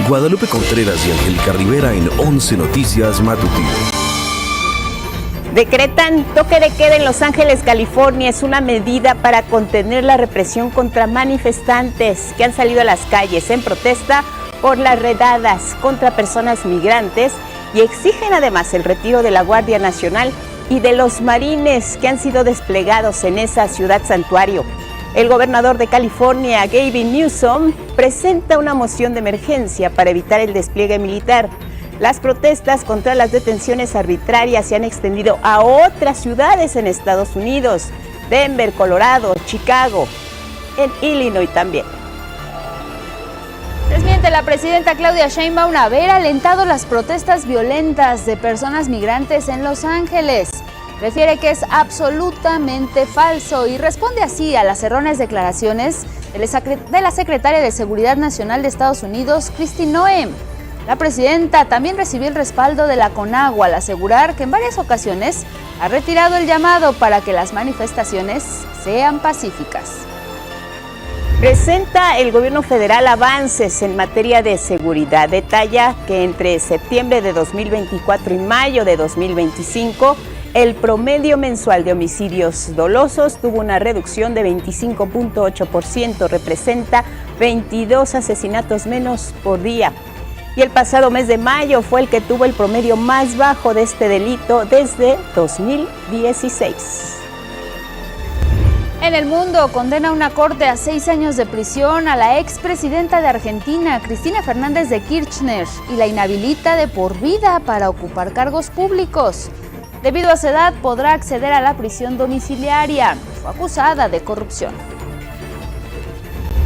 Guadalupe Contreras y Angélica Rivera en 11 Noticias Matutino. Decretan toque de queda en Los Ángeles, California. Es una medida para contener la represión contra manifestantes que han salido a las calles en protesta por las redadas contra personas migrantes y exigen además el retiro de la Guardia Nacional y de los marines que han sido desplegados en esa ciudad santuario. El gobernador de California, Gavin Newsom, presenta una moción de emergencia para evitar el despliegue militar. Las protestas contra las detenciones arbitrarias se han extendido a otras ciudades en Estados Unidos, Denver, Colorado, Chicago, en Illinois también. Desmiente la presidenta Claudia Sheinbaum haber alentado las protestas violentas de personas migrantes en Los Ángeles. Refiere que es absolutamente falso y responde así a las erróneas declaraciones de la secretaria de Seguridad Nacional de Estados Unidos, Kristi Noem. La presidenta también recibió el respaldo de la CONAGUA al asegurar que en varias ocasiones ha retirado el llamado para que las manifestaciones sean pacíficas. Presenta el gobierno federal avances en materia de seguridad. Detalla que entre septiembre de 2024 y mayo de 2025, el promedio mensual de homicidios dolosos tuvo una reducción de 25.8%, representa 22 asesinatos menos por día. Y el pasado mes de mayo fue el que tuvo el promedio más bajo de este delito desde 2016. En el mundo, condena una corte a 6 años de prisión a la expresidenta de Argentina, Cristina Fernández de Kirchner, y la inhabilita de por vida para ocupar cargos públicos. Debido a su edad, podrá acceder a la prisión domiciliaria. Fue acusada de corrupción.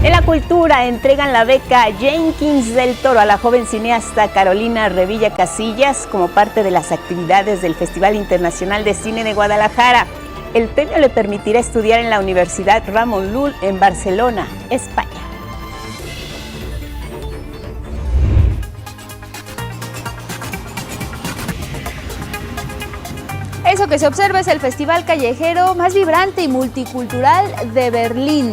En la cultura, entregan la beca Jenkins del Toro a la joven cineasta Carolina Revilla Casillas como parte de las actividades del Festival Internacional de Cine de Guadalajara. El premio le permitirá estudiar en la Universidad Ramon Llull en Barcelona, España. Eso que se observa es el festival callejero más vibrante y multicultural de Berlín.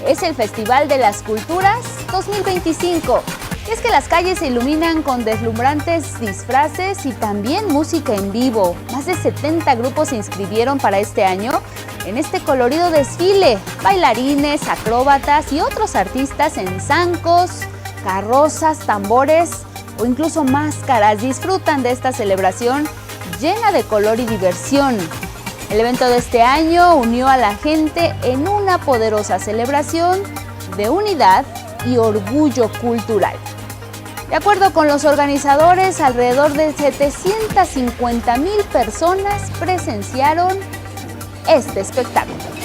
Es el Festival de las Culturas 2025. Y es que las calles se iluminan con deslumbrantes disfraces y también música en vivo. Más de 70 grupos se inscribieron para este año en este colorido desfile. Bailarines, acróbatas y otros artistas en zancos, carrozas, tambores o incluso máscaras disfrutan de esta celebración llena de color y diversión. El evento de este año unió a la gente en una poderosa celebración de unidad y orgullo cultural. De acuerdo con los organizadores, alrededor de 750,000 personas presenciaron este espectáculo.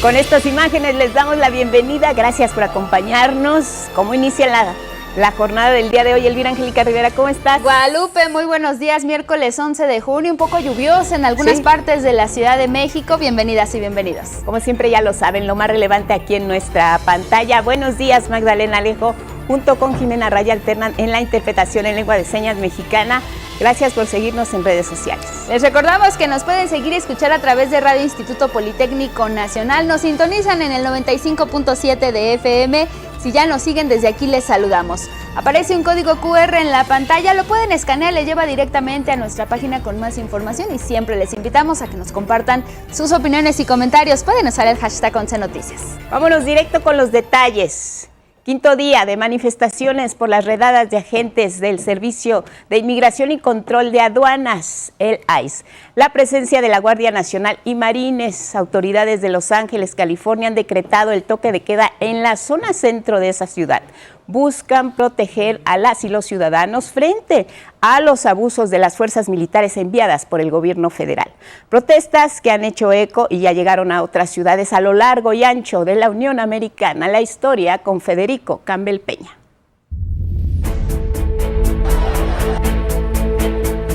Con estas imágenes les damos la bienvenida. Gracias por acompañarnos. ¿Cómo inicia la jornada del día de hoy? Elvira Angélica Rivera, ¿cómo estás? Guadalupe, muy buenos días. Miércoles 11 de junio, un poco lluvioso en algunas partes de la Ciudad de México. Bienvenidas y bienvenidos. Como siempre ya lo saben, lo más relevante aquí en nuestra pantalla. Buenos días, Magdalena Alejo, junto con Jimena Raya, alternan en la interpretación en lengua de señas mexicana. Gracias por seguirnos en redes sociales. Les recordamos que nos pueden seguir y escuchar a través de Radio Instituto Politécnico Nacional. Nos sintonizan en el 95.7 de FM. Si ya nos siguen, desde aquí les saludamos. Aparece un código QR en la pantalla, lo pueden escanear, le lleva directamente a nuestra página con más información y siempre les invitamos a que nos compartan sus opiniones y comentarios. Pueden usar el hashtag 11 Noticias. Vámonos directo con los detalles. Quinto día de manifestaciones por las redadas de agentes del Servicio de Inmigración y Control de Aduanas, el ICE. La presencia de la Guardia Nacional y Marines, autoridades de Los Ángeles, California, han decretado el toque de queda en la zona centro de esa ciudad. Buscan proteger a las y los ciudadanos frente a los abusos de las fuerzas militares enviadas por el gobierno federal. Protestas que han hecho eco y ya llegaron a otras ciudades a lo largo y ancho de la Unión Americana. La historia con Federico Campbell Peña.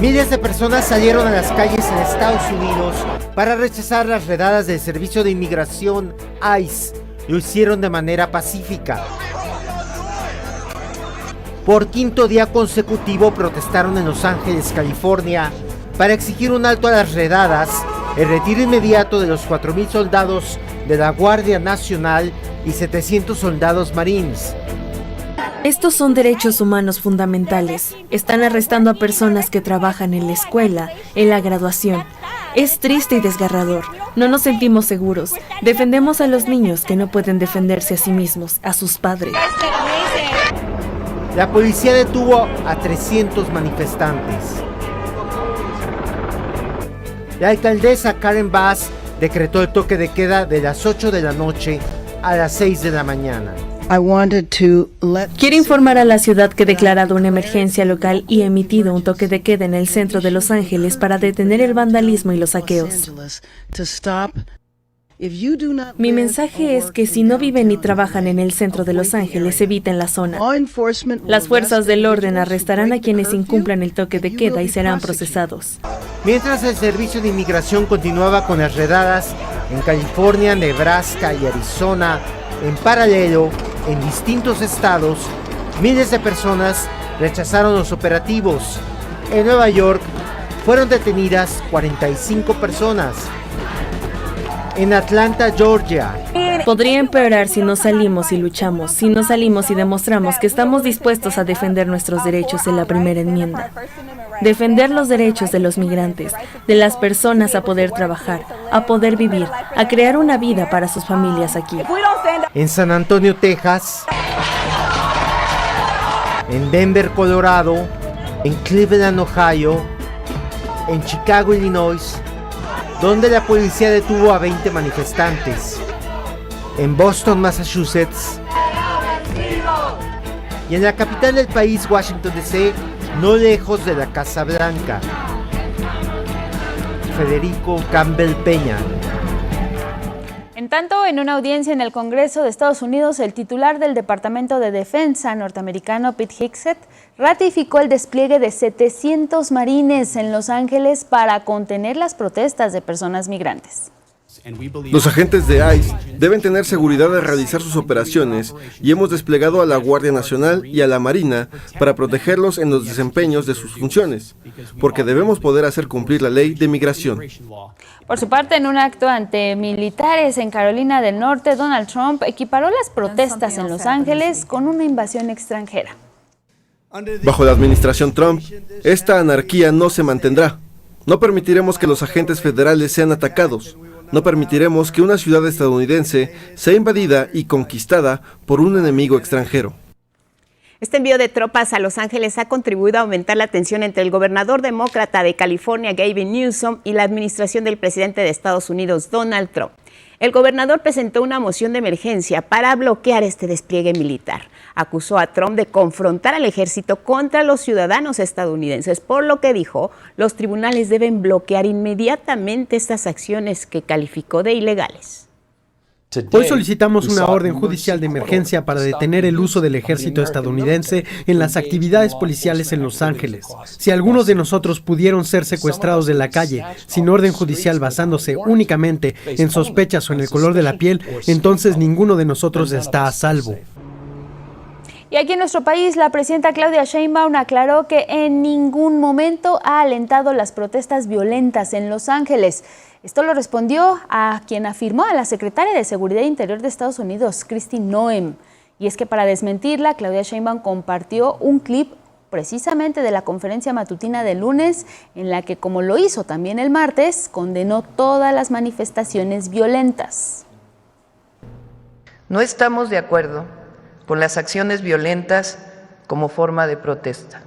Miles de personas salieron a las calles en Estados Unidos para rechazar las redadas del Servicio de Inmigración ICE. Lo hicieron de manera pacífica. Por quinto día consecutivo protestaron en Los Ángeles, California, para exigir un alto a las redadas, el retiro inmediato de los 4,000 soldados de la Guardia Nacional y 700 soldados marines. Estos son derechos humanos fundamentales. Están arrestando a personas que trabajan en la escuela, en la graduación. Es triste y desgarrador. No nos sentimos seguros. Defendemos a los niños que no pueden defenderse a sí mismos, a sus padres. La policía detuvo a 300 manifestantes. La alcaldesa Karen Bass decretó el toque de queda de las 8 de la noche a las 6 de la mañana. Quiero informar a la ciudad que he declarado una emergencia local y he emitido un toque de queda en el centro de Los Ángeles para detener el vandalismo y los saqueos. Mi mensaje es que si no viven ni trabajan en el centro de Los Ángeles, eviten la zona. Las fuerzas del orden arrestarán a quienes incumplan el toque de queda y serán procesados. Mientras el Servicio de Inmigración continuaba con las redadas en California, Nebraska y Arizona, en paralelo, en distintos estados, miles de personas rechazaron los operativos. En Nueva York fueron detenidas 45 personas. En Atlanta, Georgia. Podría empeorar si no salimos y luchamos, si no salimos y demostramos que estamos dispuestos a defender nuestros derechos en la primera enmienda. Defender los derechos de los migrantes, de las personas a poder trabajar, a poder vivir, a crear una vida para sus familias aquí. En San Antonio, Texas. En Denver, Colorado. En Cleveland, Ohio. En Chicago, Illinois, donde la policía detuvo a 20 manifestantes. En Boston, Massachusetts. Y en la capital del país, Washington, D.C., no lejos de la Casa Blanca. Federico Campbell Peña. En tanto, en una audiencia en el Congreso de Estados Unidos, el titular del Departamento de Defensa norteamericano, Pete Hegseth, ratificó el despliegue de 700 marines en Los Ángeles para contener las protestas de personas migrantes. Los agentes de ICE deben tener seguridad al realizar sus operaciones y hemos desplegado a la Guardia Nacional y a la Marina para protegerlos en los desempeños de sus funciones, porque debemos poder hacer cumplir la ley de migración. Por su parte, en un acto ante militares en Carolina del Norte, Donald Trump equiparó las protestas en Los Ángeles con una invasión extranjera. Bajo la administración Trump, esta anarquía no se mantendrá. No permitiremos que los agentes federales sean atacados. No permitiremos que una ciudad estadounidense sea invadida y conquistada por un enemigo extranjero. Este envío de tropas a Los Ángeles ha contribuido a aumentar la tensión entre el gobernador demócrata de California, Gavin Newsom, y la administración del presidente de Estados Unidos, Donald Trump. El gobernador presentó una moción de emergencia para bloquear este despliegue militar. Acusó a Trump de confrontar al ejército contra los ciudadanos estadounidenses, por lo que dijo, los tribunales deben bloquear inmediatamente estas acciones que calificó de ilegales. Hoy solicitamos una orden judicial de emergencia para detener el uso del ejército estadounidense en las actividades policiales en Los Ángeles. Si algunos de nosotros pudieron ser secuestrados de la calle sin orden judicial basándose únicamente en sospechas o en el color de la piel, entonces ninguno de nosotros está a salvo. Y aquí en nuestro país, la presidenta Claudia Sheinbaum aclaró que en ningún momento ha alentado las protestas violentas en Los Ángeles. Esto lo respondió a quien afirmó a la secretaria de Seguridad Interior de Estados Unidos, Kristi Noem. Y es que para desmentirla, Claudia Sheinbaum compartió un clip precisamente de la conferencia matutina del lunes, en la que, como lo hizo también el martes, condenó todas las manifestaciones violentas. No estamos de acuerdo con las acciones violentas como forma de protesta.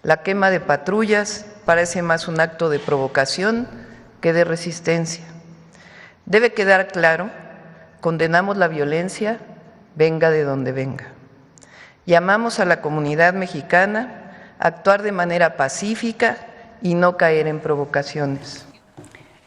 La quema de patrullas parece más un acto de provocación que de resistencia. Debe quedar claro, condenamos la violencia, venga de donde venga. Llamamos a la comunidad mexicana a actuar de manera pacífica y no caer en provocaciones.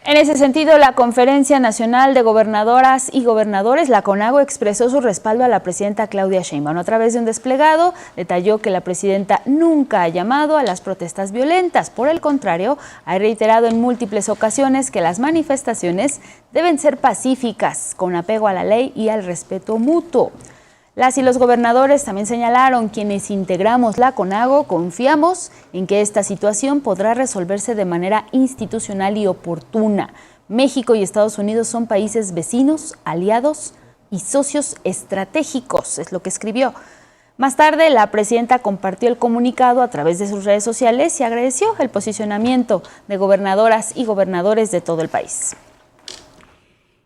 En ese sentido, la Conferencia Nacional de Gobernadoras y Gobernadores, la CONAGO, expresó su respaldo a la presidenta Claudia Sheinbaum. A través de un desplegado, detalló que la presidenta nunca ha llamado a las protestas violentas. Por el contrario, ha reiterado en múltiples ocasiones que las manifestaciones deben ser pacíficas, con apego a la ley y al respeto mutuo. Las y los gobernadores también señalaron: quienes integramos la CONAGO confiamos en que esta situación podrá resolverse de manera institucional y oportuna. México y Estados Unidos son países vecinos, aliados y socios estratégicos, es lo que escribió. Más tarde, la presidenta compartió el comunicado a través de sus redes sociales y agradeció el posicionamiento de gobernadoras y gobernadores de todo el país.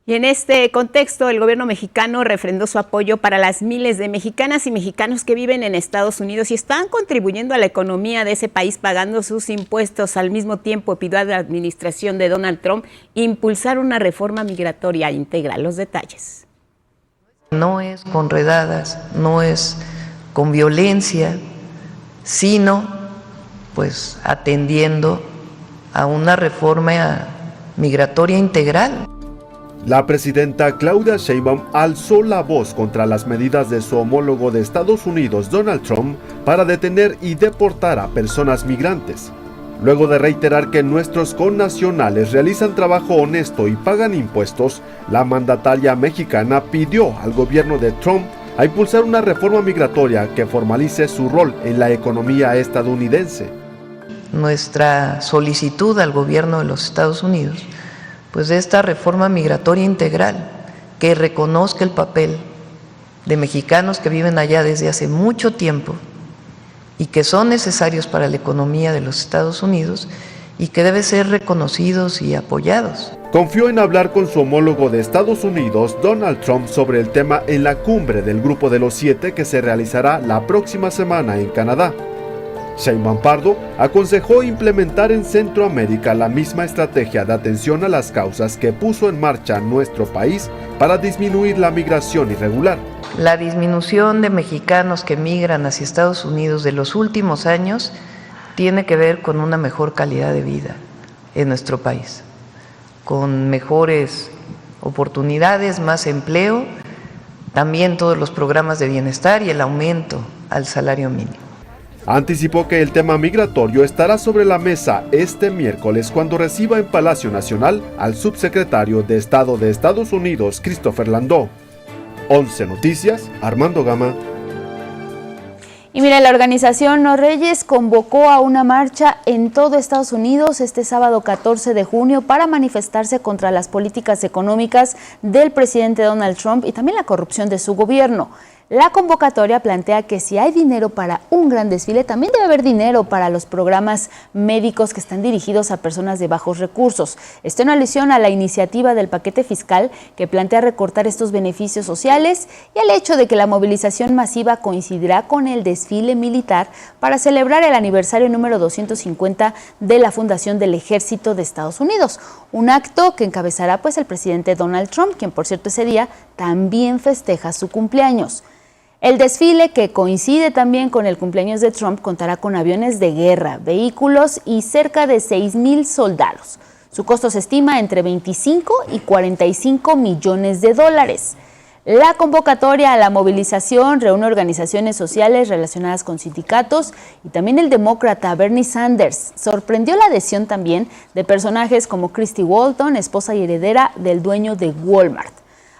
Y en este contexto, el gobierno mexicano refrendó su apoyo para las miles de mexicanas y mexicanos que viven en Estados Unidos y están contribuyendo a la economía de ese país pagando sus impuestos. Al mismo tiempo, pidió a la administración de Donald Trump impulsar una reforma migratoria integral. Los detalles. No es con redadas, no es con violencia, sino pues atendiendo a una reforma migratoria integral. La presidenta Claudia Sheinbaum alzó la voz contra las medidas de su homólogo de Estados Unidos, Donald Trump, para detener y deportar a personas migrantes. Luego de reiterar que nuestros connacionales realizan trabajo honesto y pagan impuestos, la mandataria mexicana pidió al gobierno de Trump a impulsar una reforma migratoria que formalice su rol en la economía estadounidense. Nuestra solicitud al gobierno de los Estados Unidos, pues de esta reforma migratoria integral, que reconozca el papel de mexicanos que viven allá desde hace mucho tiempo y que son necesarios para la economía de los Estados Unidos y que deben ser reconocidos y apoyados. Confió en hablar con su homólogo de Estados Unidos, Donald Trump, sobre el tema en la cumbre del Grupo de los 7 que se realizará la próxima semana en Canadá. Sheinbaum Pardo aconsejó implementar en Centroamérica la misma estrategia de atención a las causas que puso en marcha nuestro país para disminuir la migración irregular. La disminución de mexicanos que migran hacia Estados Unidos de los últimos años tiene que ver con una mejor calidad de vida en nuestro país, con mejores oportunidades, más empleo, también todos los programas de bienestar y el aumento al salario mínimo. Anticipó que el tema migratorio estará sobre la mesa este miércoles cuando reciba en Palacio Nacional al subsecretario de Estado de Estados Unidos, Christopher Landau. 11 Noticias, Armando Gama. Y mira, la organización No Reyes convocó a una marcha en todo Estados Unidos este sábado 14 de junio para manifestarse contra las políticas económicas del presidente Donald Trump y también la corrupción de su gobierno. La convocatoria plantea que si hay dinero para un gran desfile, también debe haber dinero para los programas médicos que están dirigidos a personas de bajos recursos. Esto en alusión a la iniciativa del paquete fiscal que plantea recortar estos beneficios sociales y al hecho de que la movilización masiva coincidirá con el desfile militar para celebrar el aniversario número 250 de la fundación del Ejército de Estados Unidos. Un acto que encabezará pues el presidente Donald Trump, quien por cierto ese día también festeja su cumpleaños. El desfile, que coincide también con el cumpleaños de Trump, contará con aviones de guerra, vehículos y cerca de 6,000 soldados. Su costo se estima entre 25 y 45 millones de dólares. La convocatoria a la movilización reúne organizaciones sociales relacionadas con sindicatos y también el demócrata Bernie Sanders. Sorprendió la adhesión también de personajes como Christy Walton, esposa y heredera del dueño de Walmart.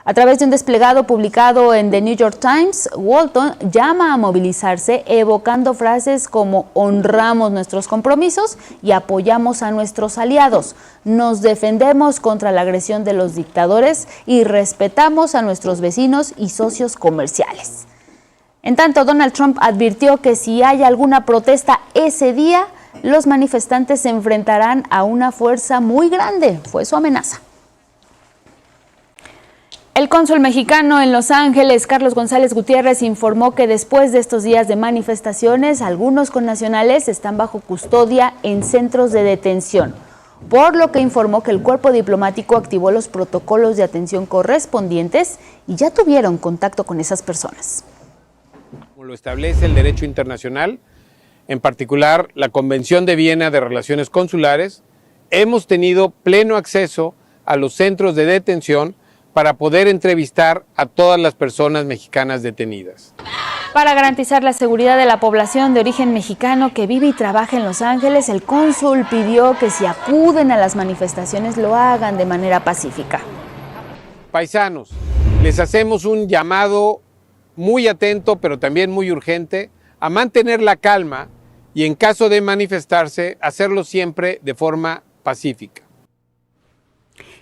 A través de un desplegado publicado en The New York Times, Walton llama a movilizarse evocando frases como honramos nuestros compromisos y apoyamos a nuestros aliados, nos defendemos contra la agresión de los dictadores y respetamos a nuestros vecinos y socios comerciales. En tanto, Donald Trump advirtió que si hay alguna protesta ese día, los manifestantes se enfrentarán a una fuerza muy grande, fue su amenaza. El cónsul mexicano en Los Ángeles, Carlos González Gutiérrez, informó que después de estos días de manifestaciones, algunos connacionales están bajo custodia en centros de detención, por lo que informó que el cuerpo diplomático activó los protocolos de atención correspondientes y ya tuvieron contacto con esas personas. Como lo establece el derecho internacional, en particular la Convención de Viena de Relaciones Consulares, hemos tenido pleno acceso a los centros de detención para poder entrevistar a todas las personas mexicanas detenidas. Para garantizar la seguridad de la población de origen mexicano que vive y trabaja en Los Ángeles, el cónsul pidió que si acuden a las manifestaciones lo hagan de manera pacífica. Paisanos, les hacemos un llamado muy atento, pero también muy urgente, a mantener la calma y en caso de manifestarse, hacerlo siempre de forma pacífica.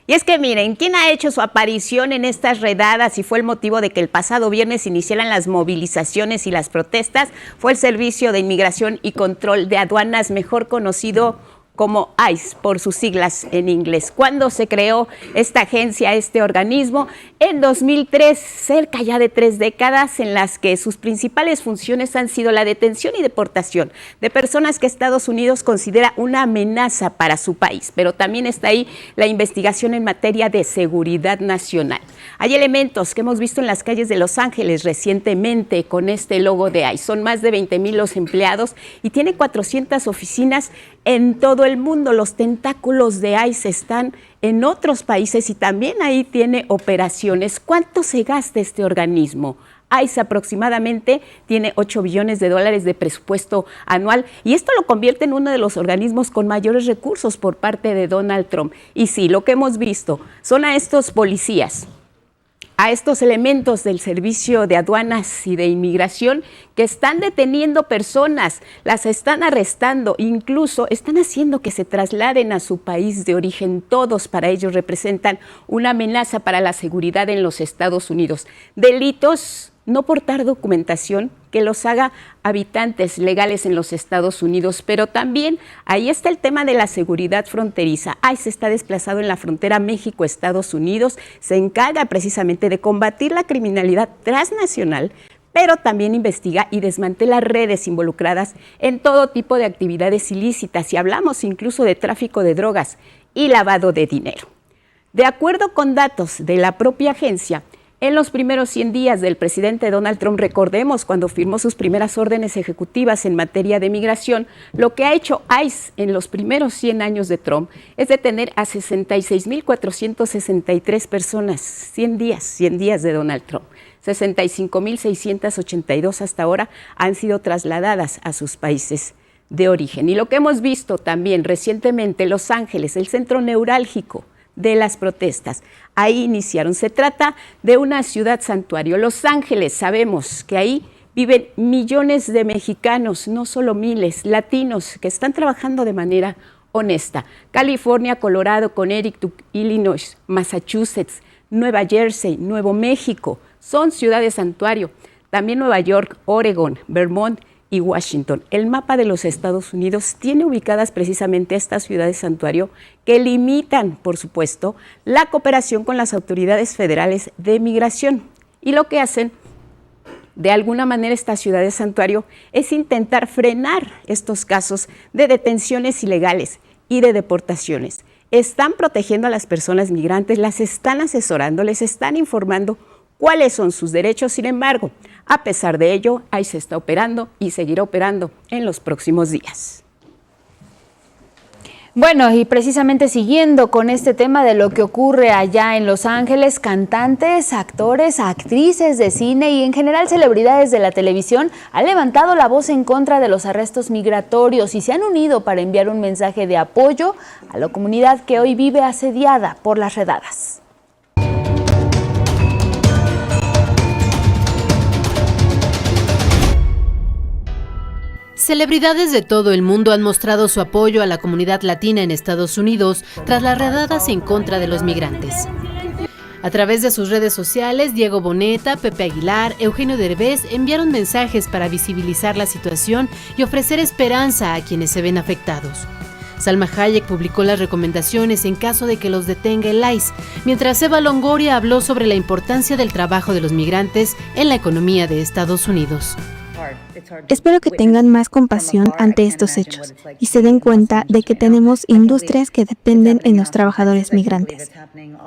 Y es que miren, ¿quién ha hecho su aparición en estas redadas y fue el motivo de que el pasado viernes iniciaran las movilizaciones y las protestas? Fue el Servicio de Inmigración y Control de Aduanas, mejor conocido como ICE, por sus siglas en inglés. ¿Cuándo se creó esta agencia, este organismo? En 2003, cerca ya de 3 décadas en las que sus principales funciones han sido la detención y deportación de personas que Estados Unidos considera una amenaza para su país, pero también está ahí la investigación en materia de seguridad nacional. Hay elementos que hemos visto en las calles de Los Ángeles recientemente con este logo de ICE. Son más de 20,000 los empleados y tiene 400 oficinas en todo el mundo. Los tentáculos de ICE están en otros países y también ahí tiene operaciones. ¿Cuánto se gasta este organismo? ICE aproximadamente tiene $8 billones de presupuesto anual y esto lo convierte en uno de los organismos con mayores recursos por parte de Donald Trump. Y sí, lo que hemos visto son a estos policías, a estos elementos del Servicio de Aduanas y de Inmigración que están deteniendo personas, las están arrestando, incluso están haciendo que se trasladen a su país de origen. Todos para ellos representan una amenaza para la seguridad en los Estados Unidos. Delitos: no portar documentación que los haga habitantes legales en los Estados Unidos, pero también ahí está el tema de la seguridad fronteriza. ICE está desplazado en la frontera México-Estados Unidos, se encarga precisamente de combatir la criminalidad transnacional, pero también investiga y desmantela redes involucradas en todo tipo de actividades ilícitas, y hablamos incluso de tráfico de drogas y lavado de dinero. De acuerdo con datos de la propia agencia, en los primeros 100 días del presidente Donald Trump, recordemos cuando firmó sus primeras órdenes ejecutivas en materia de migración, lo que ha hecho ICE en los primeros 100 años de Trump es detener a 66,463 personas, 100 días de Donald Trump. 65,682 hasta ahora han sido trasladadas a sus países de origen. Y lo que hemos visto también recientemente, Los Ángeles, el centro neurálgico de las protestas. Ahí iniciaron. Se trata de una ciudad santuario. Los Ángeles, sabemos que ahí viven millones de mexicanos, no solo miles, latinos, que están trabajando de manera honesta. California, Colorado, Connecticut, Illinois, Massachusetts, Nueva Jersey, Nuevo México, son ciudades santuario. También Nueva York, Oregon, Vermont y Washington. El mapa de los Estados Unidos tiene ubicadas precisamente estas ciudades santuario que limitan, por supuesto, la cooperación con las autoridades federales de migración. Y lo que hacen, de alguna manera, estas ciudades santuario es intentar frenar estos casos de detenciones ilegales y de deportaciones. Están protegiendo a las personas migrantes, las están asesorando, les están informando cuáles son sus derechos. Sin embargo, a pesar de ello, ICE está operando y seguirá operando en los próximos días. Bueno, y precisamente siguiendo con este tema de lo que ocurre allá en Los Ángeles, cantantes, actores, actrices de cine y en general celebridades de la televisión han levantado la voz en contra de los arrestos migratorios y se han unido para enviar un mensaje de apoyo a la comunidad que hoy vive asediada por las redadas. Celebridades de todo el mundo han mostrado su apoyo a la comunidad latina en Estados Unidos tras las redadas en contra de los migrantes. A través de sus redes sociales, Diego Boneta, Pepe Aguilar, Eugenio Derbez enviaron mensajes para visibilizar la situación y ofrecer esperanza a quienes se ven afectados. Salma Hayek publicó las recomendaciones en caso de que los detenga el ICE, mientras Eva Longoria habló sobre la importancia del trabajo de los migrantes en la economía de Estados Unidos. Espero que tengan más compasión ante estos hechos y se den cuenta de que tenemos industrias que dependen en los trabajadores migrantes.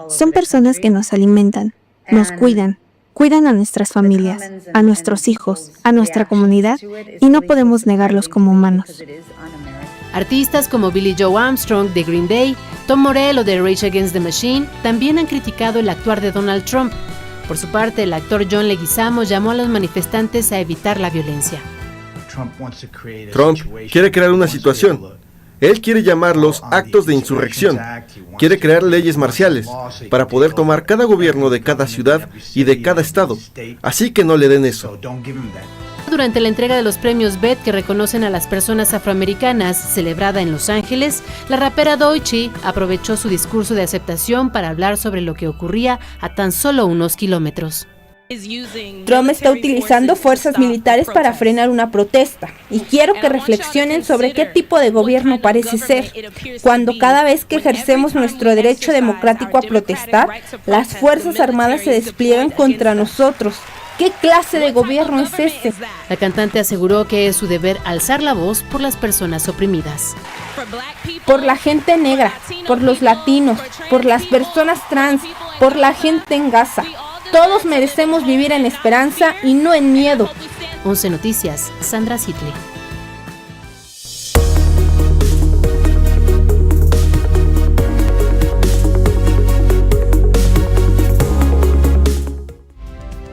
Son personas que nos alimentan, nos cuidan a nuestras familias, a nuestros hijos, a nuestra comunidad y no podemos negarlos como humanos. Artistas como Billie Joe Armstrong de Green Day, Tom Morello de Rage Against the Machine también han criticado el actuar de Donald Trump. Por su parte, el actor John Leguizamo llamó a los manifestantes a evitar la violencia. Trump quiere crear una situación. Él quiere llamarlos actos de insurrección. quiere crear leyes marciales para poder tomar cada gobierno de cada ciudad y de cada estado. Así que no le den eso. Durante la entrega de los premios BET que reconocen a las personas afroamericanas, celebrada en Los Ángeles, la rapera Doechii aprovechó su discurso de aceptación para hablar sobre lo que ocurría a tan solo unos kilómetros. Trump está utilizando fuerzas militares para frenar una protesta y quiero que reflexionen sobre qué tipo de gobierno parece ser, cuando cada vez que ejercemos nuestro derecho democrático a protestar, las Fuerzas Armadas se despliegan contra nosotros. ¿Qué clase de gobierno es este? La cantante aseguró que es su deber alzar la voz por las personas oprimidas. Por la gente negra, por los latinos, por las personas trans, por la gente en Gaza. Todos merecemos vivir en esperanza y no en miedo. 11 Noticias, Sandra Sitley.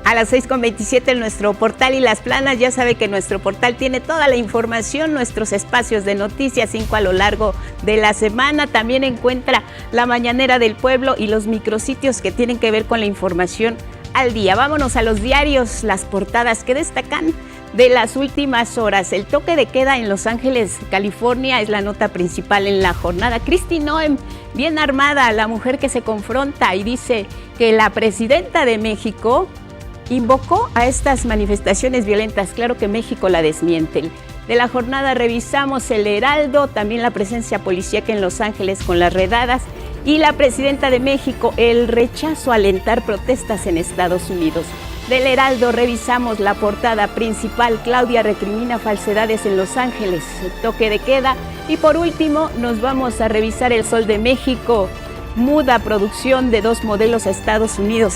A las 6:27 en nuestro portal y las planas, ya sabe que nuestro portal tiene toda la información, nuestros espacios de noticias 5 a lo largo de la semana. También encuentra la Mañanera del Pueblo y los micrositios que tienen que ver con la información al día. Vámonos a los diarios, las portadas que destacan de las últimas horas. El toque de queda en Los Ángeles, California, es la nota principal en la jornada. Kristi Noem, bien armada, la mujer que se confronta y dice que la presidenta de México invocó a estas manifestaciones violentas. Claro que México la desmiente. De la jornada revisamos el Heraldo, también la presencia policíaca en Los Ángeles con las redadas y la presidenta de México, el rechazo a alentar protestas en Estados Unidos. Del Heraldo revisamos la portada principal, Claudia recrimina falsedades en Los Ángeles, toque de queda. Y por último nos vamos a revisar el Sol de México, muda producción de 2 modelos a Estados Unidos.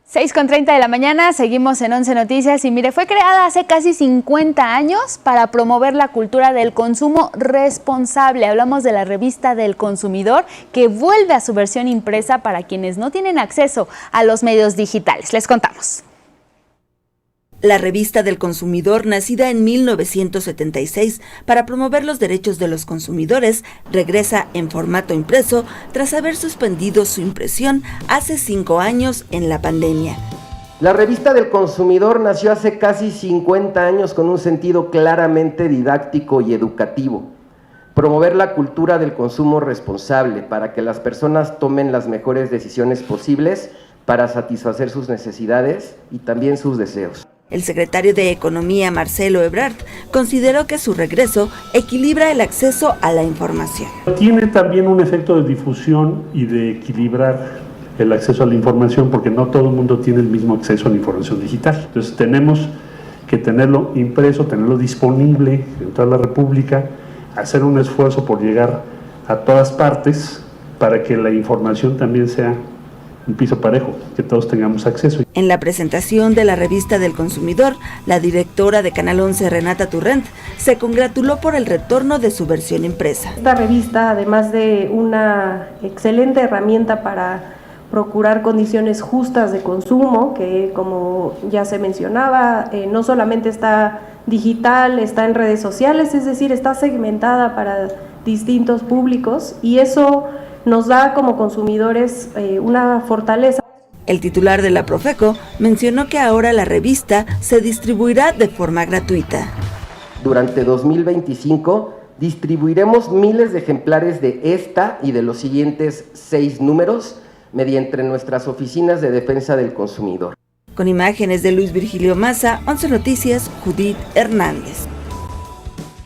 6:30 de la mañana, seguimos en 11 Noticias y mire, fue creada hace casi 50 años para promover la cultura del consumo responsable. Hablamos de la revista del consumidor que vuelve a su versión impresa para quienes no tienen acceso a los medios digitales. Les contamos. La revista del consumidor, nacida en 1976 para promover los derechos de los consumidores, regresa en formato impreso tras haber suspendido su impresión hace 5 años en la pandemia. La revista del consumidor nació hace casi 50 años con un sentido claramente didáctico y educativo. Promover la cultura del consumo responsable para que las personas tomen las mejores decisiones posibles para satisfacer sus necesidades y también sus deseos. El secretario de Economía, Marcelo Ebrard, consideró que su regreso equilibra el acceso a la información. Tiene también un efecto de difusión y de equilibrar el acceso a la información, porque no todo el mundo tiene el mismo acceso a la información digital. Entonces tenemos que tenerlo impreso, tenerlo disponible en toda la República, hacer un esfuerzo por llegar a todas partes para que la información también sea un piso parejo, que todos tengamos acceso. En la presentación de la revista del consumidor, la directora de Canal 11, Renata Turrent, se congratuló por el retorno de su versión impresa. Esta revista, además de una excelente herramienta para procurar condiciones justas de consumo, que como ya se mencionaba, no solamente está digital, está en redes sociales, es decir, está segmentada para distintos públicos y eso nos da como consumidores una fortaleza. El titular de la Profeco mencionó que ahora la revista se distribuirá de forma gratuita. Durante 2025 distribuiremos miles de ejemplares de esta y de los siguientes 6 números mediante nuestras oficinas de defensa del consumidor. Con imágenes de Luis Virgilio Maza, 11 Noticias, Judith Hernández.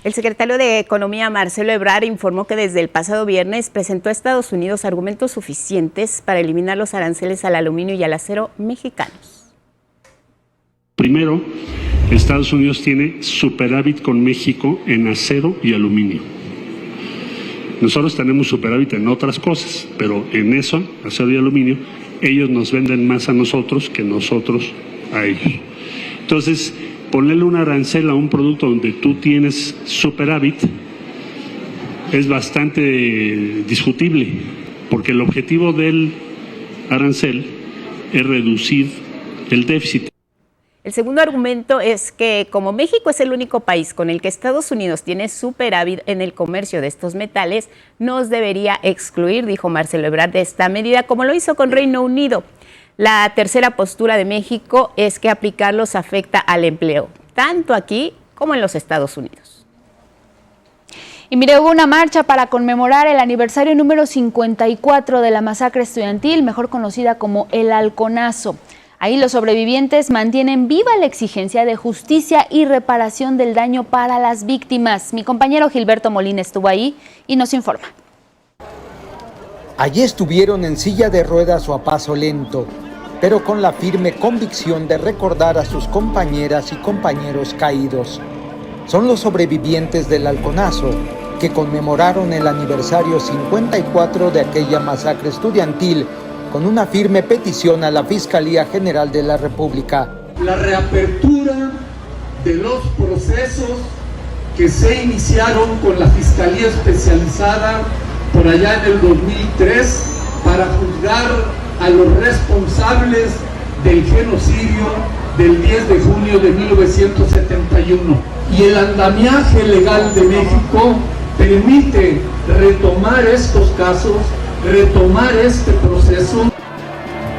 El secretario de Economía, Marcelo Ebrard, informó que desde el pasado viernes presentó a Estados Unidos argumentos suficientes para eliminar los aranceles al aluminio y al acero mexicanos. Primero, Estados Unidos tiene superávit con México en acero y aluminio. Nosotros tenemos superávit en otras cosas, pero en eso, acero y aluminio, ellos nos venden más a nosotros que nosotros a ellos. Entonces, ponerle un arancel a un producto donde tú tienes superávit es bastante discutible, porque el objetivo del arancel es reducir el déficit. El segundo argumento es que como México es el único país con el que Estados Unidos tiene superávit en el comercio de estos metales, nos debería excluir, dijo Marcelo Ebrard, de esta medida, como lo hizo con Reino Unido. La tercera postura de México es que aplicarlos afecta al empleo, tanto aquí como en los Estados Unidos. Y mire, hubo una marcha para conmemorar el aniversario número 54 de la masacre estudiantil, mejor conocida como el Halconazo. Ahí los sobrevivientes mantienen viva la exigencia de justicia y reparación del daño para las víctimas. Mi compañero Gilberto Molina estuvo ahí y nos informa. Allí estuvieron en silla de ruedas o a paso lento, pero con la firme convicción de recordar a sus compañeras y compañeros caídos. Son los sobrevivientes del Halconazo, que conmemoraron el aniversario 54 de aquella masacre estudiantil con una firme petición a la Fiscalía General de la República. La reapertura de los procesos que se iniciaron con la Fiscalía Especializada por allá en el 2003 para juzgar a los responsables del genocidio del 10 de junio de 1971. Y el andamiaje legal de México permite retomar estos casos, retomar este proceso.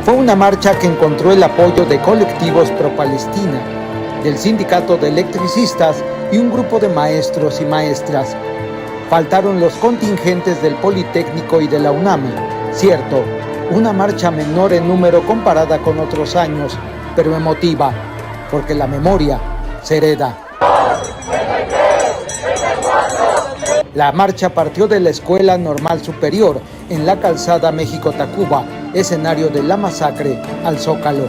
Fue una marcha que encontró el apoyo de colectivos pro-Palestina, del Sindicato de Electricistas y un grupo de maestros y maestras. Faltaron los contingentes del Politécnico y de la UNAM. Cierto, una marcha menor en número comparada con otros años, pero emotiva, porque la memoria se hereda. La marcha partió de la Escuela Normal Superior en la calzada México-Tacuba, escenario de la masacre, al Zócalo.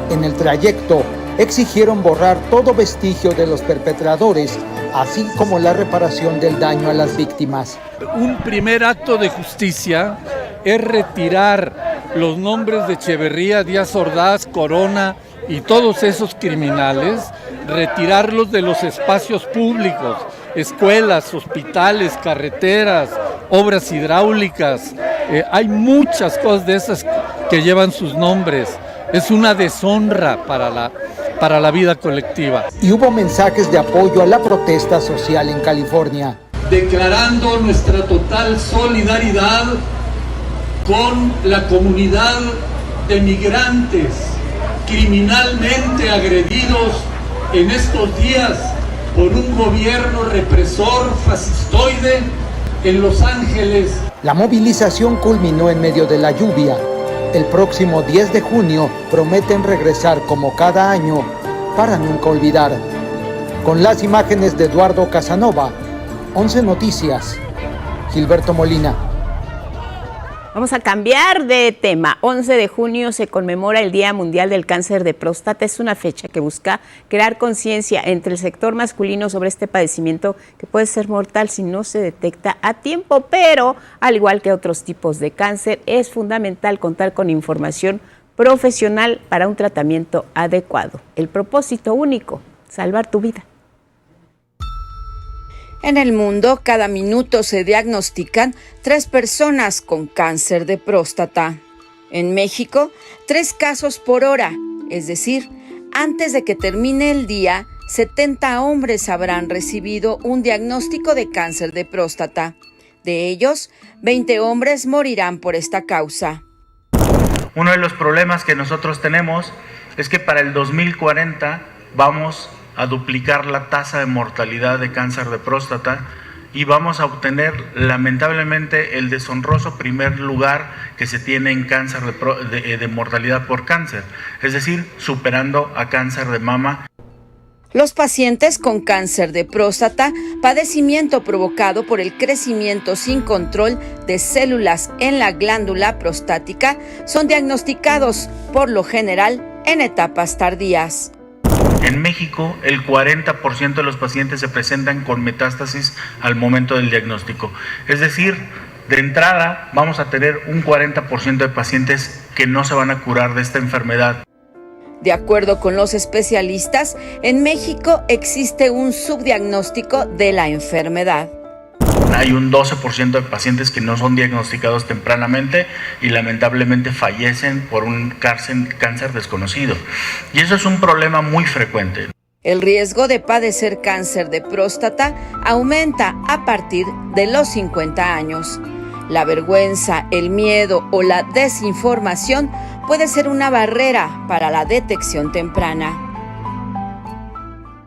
En el trayecto exigieron borrar todo vestigio de los perpetradores, así como la reparación del daño a las víctimas. Un primer acto de justicia es retirar los nombres de Echeverría, Díaz Ordaz, Corona y todos esos criminales, retirarlos de los espacios públicos, escuelas, hospitales, carreteras, obras hidráulicas. Hay muchas cosas de esas que llevan sus nombres. Es una deshonra para la vida colectiva. Y hubo mensajes de apoyo a la protesta social en California. Declarando nuestra total solidaridad con la comunidad de migrantes criminalmente agredidos en estos días por un gobierno represor fascistoide en Los Ángeles. La movilización culminó en medio de la lluvia. El próximo 10 de junio prometen regresar como cada año para nunca olvidar. Con las imágenes de Eduardo Casanova, 11 Noticias, Gilberto Molina. Vamos a cambiar de tema. 11 de junio se conmemora el Día Mundial del Cáncer de Próstata. Es una fecha que busca crear conciencia entre el sector masculino sobre este padecimiento que puede ser mortal si no se detecta a tiempo, pero al igual que otros tipos de cáncer, es fundamental contar con información profesional para un tratamiento adecuado. El propósito único, salvar tu vida. En el mundo, cada minuto se diagnostican 3 personas con cáncer de próstata. En México, 3 casos por hora, es decir, antes de que termine el día, 70 hombres habrán recibido un diagnóstico de cáncer de próstata. De ellos, 20 hombres morirán por esta causa. Uno de los problemas que nosotros tenemos es que para el 2040 vamos a duplicar la tasa de mortalidad de cáncer de próstata y vamos a obtener lamentablemente el deshonroso primer lugar que se tiene en cáncer de mortalidad por cáncer, es decir, superando a cáncer de mama. Los pacientes con cáncer de próstata, padecimiento provocado por el crecimiento sin control de células en la glándula prostática, son diagnosticados por lo general en etapas tardías. En México, el 40% de los pacientes se presentan con metástasis al momento del diagnóstico. Es decir, de entrada vamos a tener un 40% de pacientes que no se van a curar de esta enfermedad. De acuerdo con los especialistas, en México existe un subdiagnóstico de la enfermedad. Hay un 12% de pacientes que no son diagnosticados tempranamente y lamentablemente fallecen por un cáncer desconocido. Y eso es un problema muy frecuente. El riesgo de padecer cáncer de próstata aumenta a partir de los 50 años. La vergüenza, el miedo o la desinformación puede ser una barrera para la detección temprana.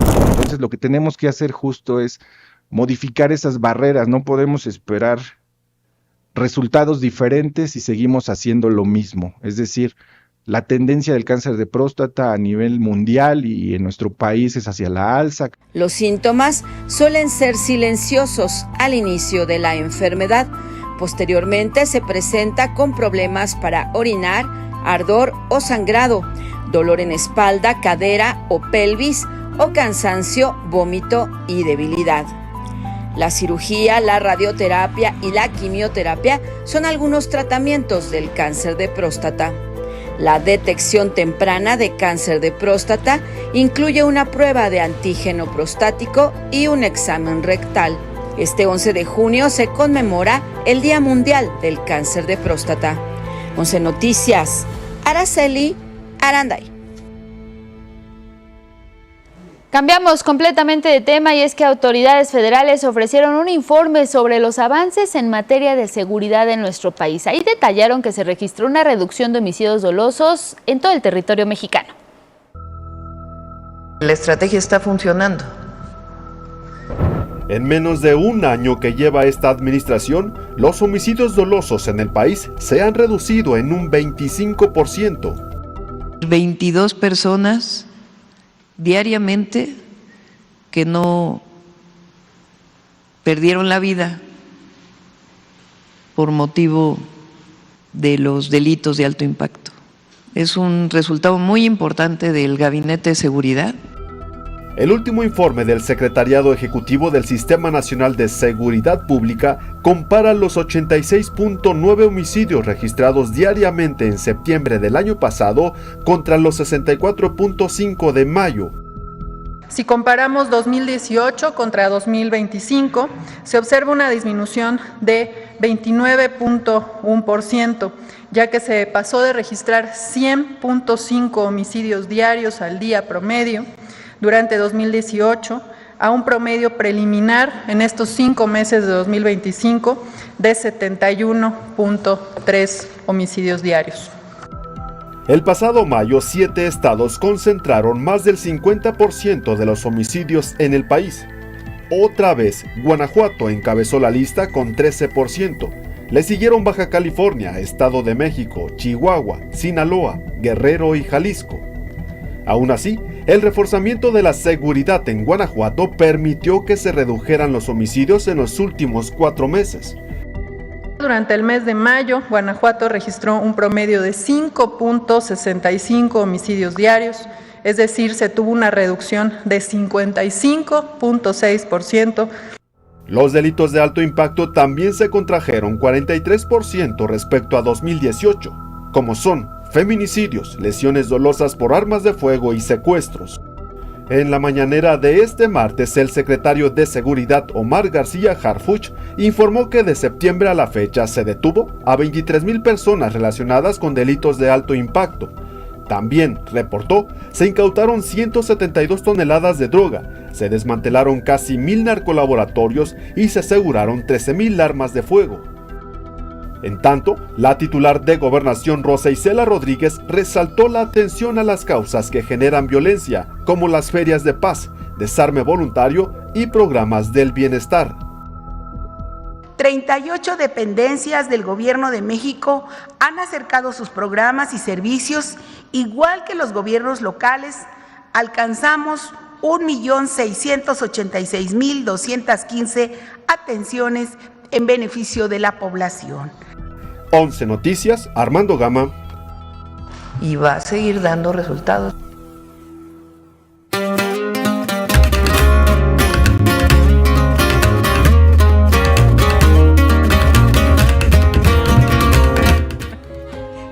Entonces lo que tenemos que hacer justo es modificar esas barreras. No podemos esperar resultados diferentes si seguimos haciendo lo mismo. Es decir, la tendencia del cáncer de próstata a nivel mundial y en nuestro país es hacia la alza. Los síntomas suelen ser silenciosos al inicio de la enfermedad. Posteriormente se presenta con problemas para orinar, ardor o sangrado, dolor en espalda, cadera o pelvis o cansancio, vómito y debilidad. La cirugía, la radioterapia y la quimioterapia son algunos tratamientos del cáncer de próstata. La detección temprana de cáncer de próstata incluye una prueba de antígeno prostático y un examen rectal. Este 11 de junio se conmemora el Día Mundial del Cáncer de Próstata. 11 Noticias, Araceli Aranday. Cambiamos completamente de tema y es que autoridades federales ofrecieron un informe sobre los avances en materia de seguridad en nuestro país. Ahí detallaron que se registró una reducción de homicidios dolosos en todo el territorio mexicano. La estrategia está funcionando. En menos de un año que lleva esta administración, los homicidios dolosos en el país se han reducido en un 25%. 22 personas diariamente que no perdieron la vida por motivo de los delitos de alto impacto. Es un resultado muy importante del Gabinete de Seguridad. El último informe del Secretariado Ejecutivo del Sistema Nacional de Seguridad Pública compara los 86.9 homicidios registrados diariamente en septiembre del año pasado contra los 64.5 de mayo. Si comparamos 2018 contra 2025, se observa una disminución de 29.1%, ya que se pasó de registrar 100.5 homicidios diarios al día promedio durante 2018 a un promedio preliminar en estos 5 meses de 2025 de 71.3 homicidios diarios. El pasado mayo, 7 estados concentraron más del 50% de los homicidios en el país. Otra vez, Guanajuato encabezó la lista con 13%. Le siguieron Baja California, Estado de México, Chihuahua, Sinaloa, Guerrero y Jalisco. Aún así, el reforzamiento de la seguridad en Guanajuato permitió que se redujeran los homicidios en los últimos 4 meses. Durante el mes de mayo, Guanajuato registró un promedio de 5.65 homicidios diarios, es decir, se tuvo una reducción de 55.6%. Los delitos de alto impacto también se contrajeron 43% respecto a 2018, como son feminicidios, lesiones dolosas por armas de fuego y secuestros. En la mañanera de este martes, el secretario de Seguridad Omar García Harfuch informó que de septiembre a la fecha se detuvo a 23,000 personas relacionadas con delitos de alto impacto. También, reportó, se incautaron 172 toneladas de droga, se desmantelaron casi 1,000 narcolaboratorios y se aseguraron 13,000 armas de fuego. En tanto, la titular de Gobernación Rosa Isela Rodríguez resaltó la atención a las causas que generan violencia, como las ferias de paz, desarme voluntario y programas del bienestar. 38 dependencias del Gobierno de México han acercado sus programas y servicios, igual que los gobiernos locales. Alcanzamos 1,686,215 atenciones en beneficio de la población. 11 Noticias, Armando Gama. Y va a seguir dando resultados.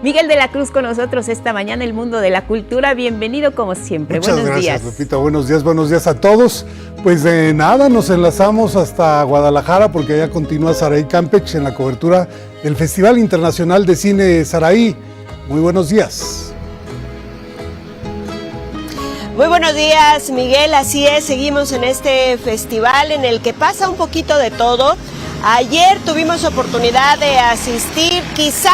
Miguel de la la Cruz con nosotros esta mañana, el mundo de la cultura. Bienvenido como siempre. Muchas buenos gracias, días. Lupita. Buenos días a todos. Pues de nada, nos enlazamos hasta Guadalajara porque allá continúa Saraí Campech en la cobertura del Festival Internacional de Cine Saraí. Muy buenos días. Muy buenos días, Miguel. Así es, seguimos en este festival en el que pasa un poquito de todo. Ayer tuvimos oportunidad de asistir quizá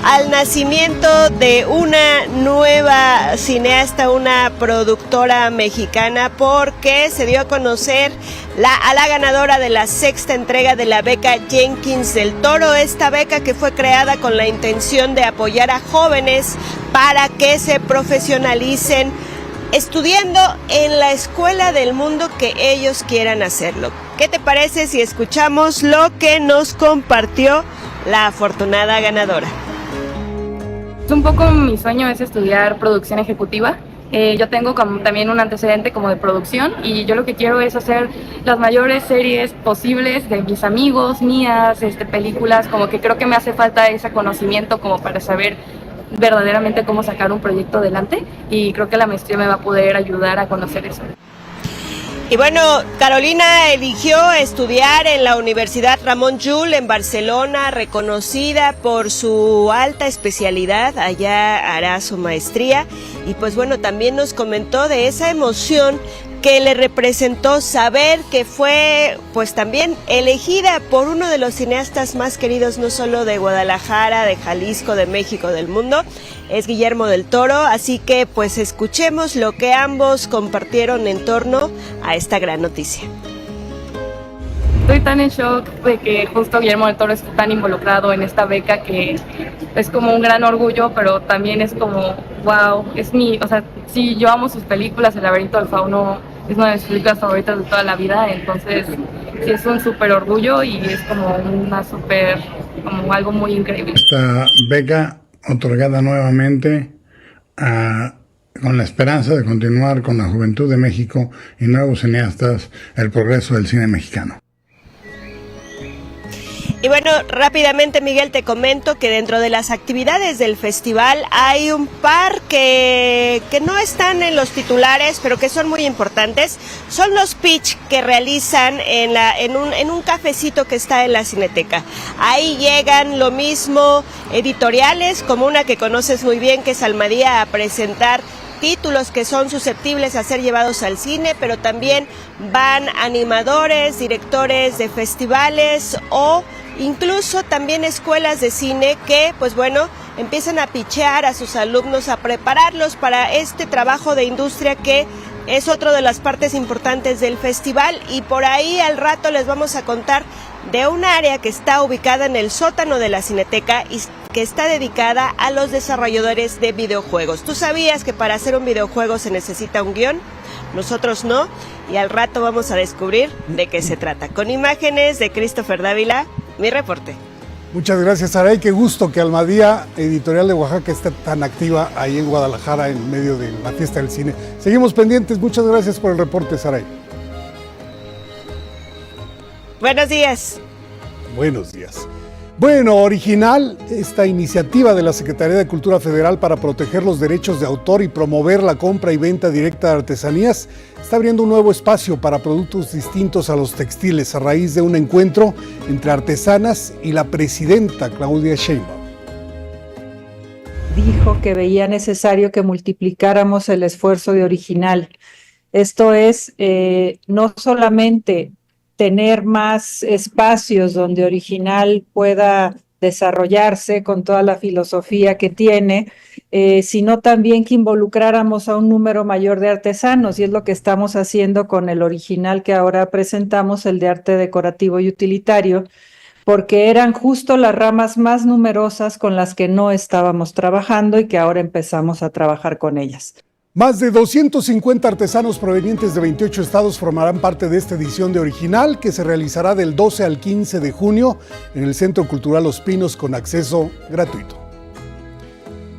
al nacimiento de una nueva cineasta, una productora mexicana, porque se dio a conocer a la ganadora de la 6ª entrega de la beca Jenkins del Toro, esta beca que fue creada con la intención de apoyar a jóvenes para que se profesionalicen estudiando en la escuela del mundo que ellos quieran hacerlo. ¿Qué te parece si escuchamos lo que nos compartió la afortunada ganadora? Un poco mi sueño es estudiar producción ejecutiva. Yo tengo también un antecedente como de producción y yo lo que quiero es hacer las mayores series posibles de mis amigos, mías, películas, como que creo que me hace falta ese conocimiento como para saber verdaderamente cómo sacar un proyecto adelante y creo que la maestría me va a poder ayudar a conocer eso. Y bueno, Carolina eligió estudiar en la Universidad Ramon Llull en Barcelona, reconocida por su alta especialidad, allá hará su maestría y pues bueno, también nos comentó de esa emoción que le representó saber que fue pues también elegida por uno de los cineastas más queridos no solo de Guadalajara, de Jalisco, de México, del mundo, es Guillermo del Toro, así que pues escuchemos lo que ambos compartieron en torno a esta gran noticia. Estoy tan en shock de que justo Guillermo del Toro esté tan involucrado en esta beca que es como un gran orgullo, pero también es como, wow, sí, yo amo sus películas, El laberinto del fauno es una de mis películas favoritas de toda la vida, entonces sí es un súper orgullo y es como como algo muy increíble. Esta beca otorgada nuevamente con la esperanza de continuar con la juventud de México y nuevos cineastas el progreso del cine mexicano. Y bueno, rápidamente, Miguel, te comento que dentro de las actividades del festival hay un par que no están en los titulares, pero que son muy importantes. Son los pitch que realizan en un cafecito que está en la Cineteca. Ahí llegan lo mismo editoriales, como una que conoces muy bien, que es Almadía, a presentar títulos que son susceptibles a ser llevados al cine, pero también van animadores, directores de festivales o incluso también escuelas de cine que, pues bueno, empiezan a pitchear a sus alumnos, a prepararlos para este trabajo de industria que es otra de las partes importantes del festival. Y por ahí al rato les vamos a contar de un área que está ubicada en el sótano de la Cineteca y que está dedicada a los desarrolladores de videojuegos. ¿Tú sabías que para hacer un videojuego se necesita un guión? Nosotros no, y al rato vamos a descubrir de qué se trata. Con imágenes de Christopher Dávila, mi reporte. Muchas gracias, Saray. Qué gusto que Almadía, editorial de Oaxaca, esté tan activa ahí en Guadalajara en medio de la fiesta del cine. Seguimos pendientes. Muchas gracias por el reporte, Saray. Buenos días. Buenos días. Bueno, original esta iniciativa de la Secretaría de Cultura Federal para proteger los derechos de autor y promover la compra y venta directa de artesanías, está abriendo un nuevo espacio para productos distintos a los textiles a raíz de un encuentro entre artesanas y la presidenta Claudia Sheinbaum. Dijo que veía necesario que multiplicáramos el esfuerzo de original. Esto es, no solamente tener más espacios donde original pueda desarrollarse con toda la filosofía que tiene, sino también que involucráramos a un número mayor de artesanos, y es lo que estamos haciendo con el original que ahora presentamos, el de arte decorativo y utilitario, porque eran justo las ramas más numerosas con las que no estábamos trabajando y que ahora empezamos a trabajar con ellas. Más de 250 artesanos provenientes de 28 estados formarán parte de esta edición de Original, que se realizará del 12 al 15 de junio en el Centro Cultural Los Pinos con acceso gratuito.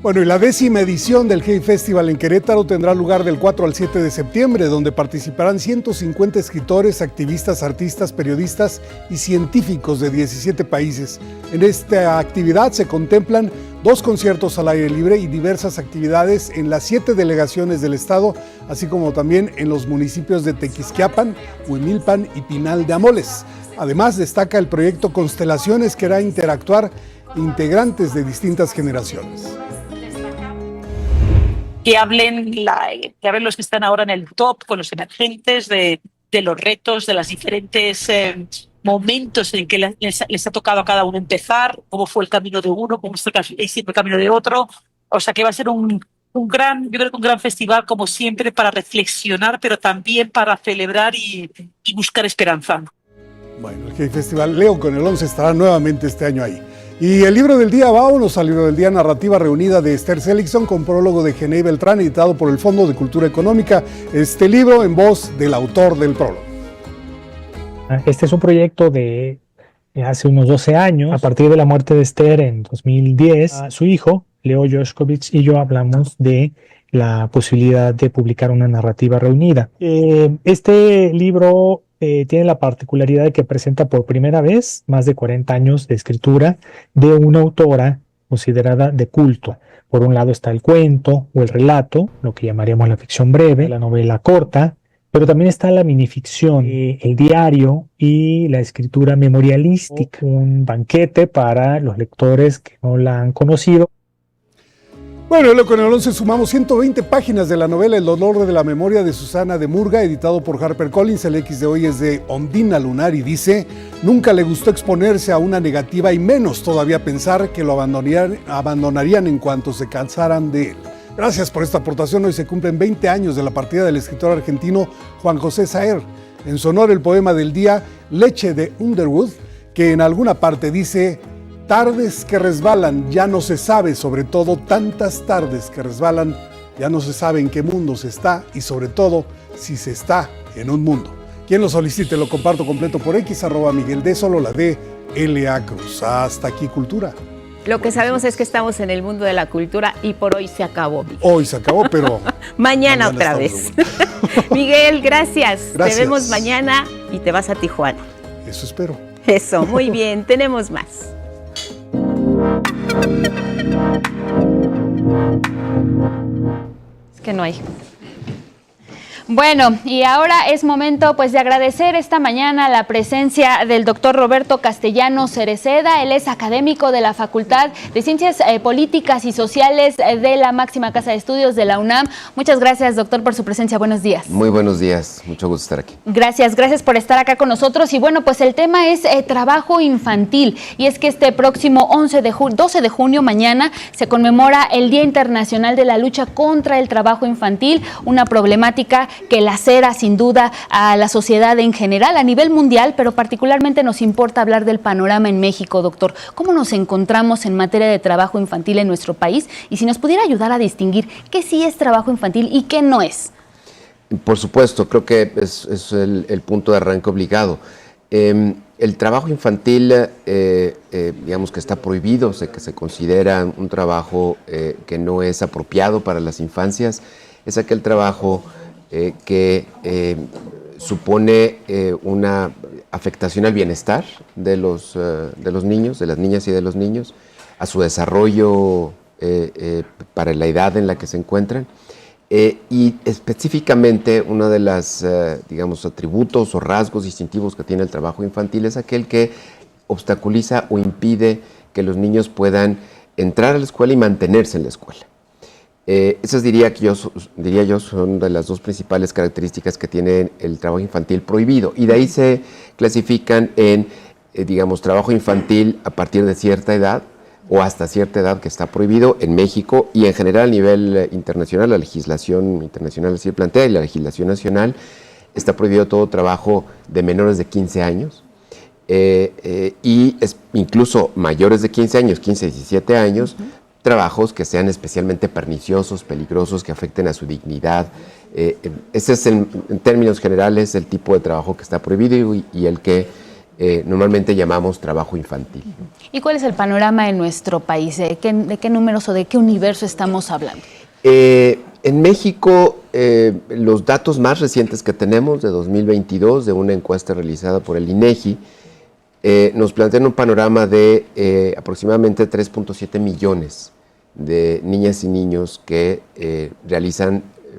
Bueno, y la 10ª edición del Hey Festival en Querétaro tendrá lugar del 4 al 7 de septiembre, donde participarán 150 escritores, activistas, artistas, periodistas y científicos de 17 países. En esta actividad se contemplan 2 conciertos al aire libre y diversas actividades en las 7 delegaciones del estado, así como también en los municipios de Tequisquiapan, Huimilpan y Pinal de Amoles. Además, destaca el proyecto Constelaciones, que hará interactuar integrantes de distintas generaciones. Que hablen los que están ahora en el top, con los emergentes, de los retos, de los diferentes momentos en que les ha tocado a cada uno empezar, cómo fue el camino de uno, cómo es siempre el camino de otro. O sea que va a ser un gran festival, como siempre, para reflexionar, pero también para celebrar y buscar esperanza. Bueno, el Hey Festival Leo con el 11 estará nuevamente este año ahí. Y el libro del día, vámonos al libro del día, narrativa reunida de Esther Seligson con prólogo de Genei Beltrán, editado por el Fondo de Cultura Económica. Este libro en voz del autor del prólogo. Este es un proyecto de hace unos 12 años. A partir de la muerte de Esther en 2010, su hijo, Leo Yoshkovich, y yo hablamos de la posibilidad de publicar una narrativa reunida. Este libro tiene la particularidad de que presenta por primera vez más de 40 años de escritura de una autora considerada de culto. Por un lado está el cuento o el relato, lo que llamaríamos la ficción breve, la novela corta, pero también está la minificción, el diario y la escritura memorialística, un banquete para los lectores que no la han conocido. Bueno, con el 11 sumamos 120 páginas de la novela El dolor de la memoria de Susana de Murga, editado por HarperCollins. El X de hoy es de Ondina Lunar y dice: nunca le gustó exponerse a una negativa y menos todavía pensar que lo abandonarían en cuanto se cansaran de él. Gracias por esta aportación. Hoy se cumplen 20 años de la partida del escritor argentino Juan José Saer. En su honor, el poema del día, Leche de Underwood, que en alguna parte dice: tardes que resbalan, ya no se sabe, sobre todo tantas tardes que resbalan, ya no se sabe en qué mundo se está y sobre todo si se está en un mundo. Quien lo solicite lo comparto completo por X, @Miguel D, solo la D, L.A. Cruz. Hasta aquí, Cultura. Lo que sabemos es que estamos en el mundo de la cultura y por hoy se acabó. Hoy se acabó, pero mañana otra vez. Miguel, gracias. Te vemos mañana y te vas a Tijuana. Eso espero. Eso, muy bien. Tenemos más. Es que no hay. Bueno, y ahora es momento pues de agradecer esta mañana la presencia del doctor Roberto Castellano Cereceda. Él es académico de la Facultad de Ciencias Políticas y Sociales de la máxima casa de estudios de la UNAM. Muchas gracias, doctor, por su presencia. Buenos días. Muy buenos días, mucho gusto estar aquí. Gracias por estar acá con nosotros. Y bueno, pues el tema es trabajo infantil. Y es que este próximo 12 de junio, mañana, se conmemora el Día Internacional de la Lucha contra el Trabajo Infantil, una problemática que lacera sin duda a la sociedad en general, a nivel mundial, pero particularmente nos importa hablar del panorama en México, doctor. ¿Cómo nos encontramos en materia de trabajo infantil en nuestro país? Y si nos pudiera ayudar a distinguir qué sí es trabajo infantil y qué no es. Por supuesto, creo que es el punto de arranque obligado. El trabajo infantil, digamos que está prohibido, que se considera un trabajo que no es apropiado para las infancias, es aquel trabajo que supone una afectación al bienestar de los niños, de las niñas y de los niños, a su desarrollo para la edad en la que se encuentran. Y específicamente uno de los, digamos, atributos o rasgos distintivos que tiene el trabajo infantil es aquel que obstaculiza o impide que los niños puedan entrar a la escuela y mantenerse en la escuela. Esas diría yo son de las dos principales características que tiene el trabajo infantil prohibido, y de ahí se clasifican en, digamos, trabajo infantil a partir de cierta edad o hasta cierta edad, que está prohibido en México y en general a nivel internacional. La legislación internacional así plantea, y la legislación nacional está prohibido todo trabajo de menores de 15 años y incluso mayores de 15 años, 15, 17 años, trabajos que sean especialmente perniciosos, peligrosos, que afecten a su dignidad. Ese es en términos generales el tipo de trabajo que está prohibido y el que normalmente llamamos trabajo infantil. ¿Y cuál es el panorama en nuestro país? ¿De qué números o de qué universo estamos hablando? En México, los datos más recientes que tenemos de 2022, de una encuesta realizada por el INEGI, nos plantean un panorama de aproximadamente 3.7 millones de niñas y niños que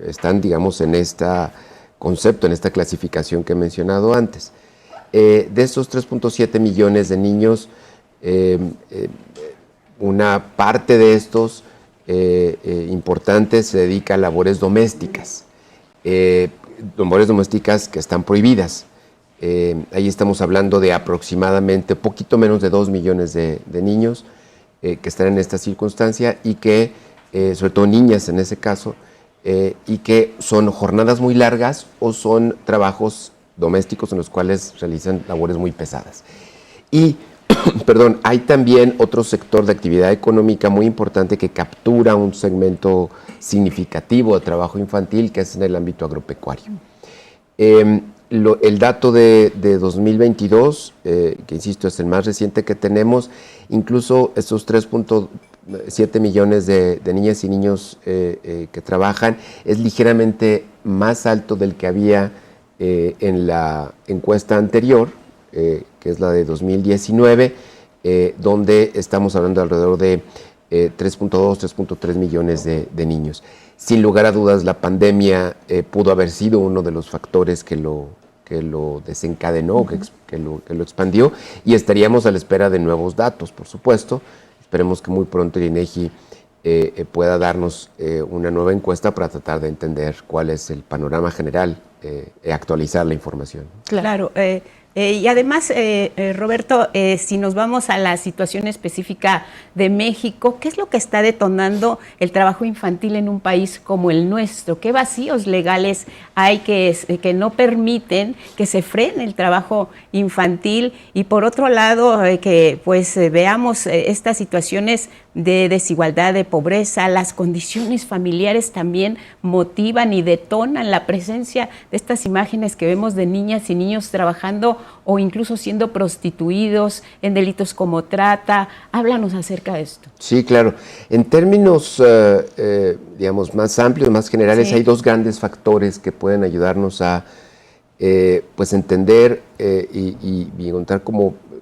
están, digamos, en este concepto, en esta clasificación que he mencionado antes. De estos 3.7 millones de niños, una parte de estos importantes se dedica a labores domésticas, labores domésticas que están prohibidas. Ahí estamos hablando de aproximadamente poquito menos de 2 millones de niños que están en esta circunstancia y que, sobre todo niñas en ese caso, y que son jornadas muy largas o son trabajos domésticos en los cuales realizan labores muy pesadas. Y, perdón, hay también otro sector de actividad económica muy importante que captura un segmento significativo de trabajo infantil, que es en el ámbito agropecuario. El dato de 2022, que insisto es el más reciente que tenemos, incluso estos 3.7 millones de niñas y niños que trabajan, es ligeramente más alto del que había en la encuesta anterior, que es la de 2019, donde estamos hablando de alrededor de 3.2, 3.3 millones de niños. Sin lugar a dudas, la pandemia pudo haber sido uno de los factores que lo desencadenó, que lo expandió, y estaríamos a la espera de nuevos datos, por supuesto. Esperemos que muy pronto el INEGI pueda darnos una nueva encuesta para tratar de entender cuál es el panorama general y actualizar la información. Claro. Y además, Roberto, si nos vamos a la situación específica de México, ¿qué es lo que está detonando el trabajo infantil en un país como el nuestro? ¿Qué vacíos legales hay que no permiten que se frene el trabajo infantil? Y por otro lado, que pues veamos estas situaciones de desigualdad, de pobreza, las condiciones familiares también motivan y detonan la presencia de estas imágenes que vemos de niñas y niños trabajando o incluso siendo prostituidos en delitos como trata. Háblanos acerca de esto. Sí, claro. En términos, digamos, más amplios, más generales, hay dos grandes factores que pueden ayudarnos a pues entender y encontrar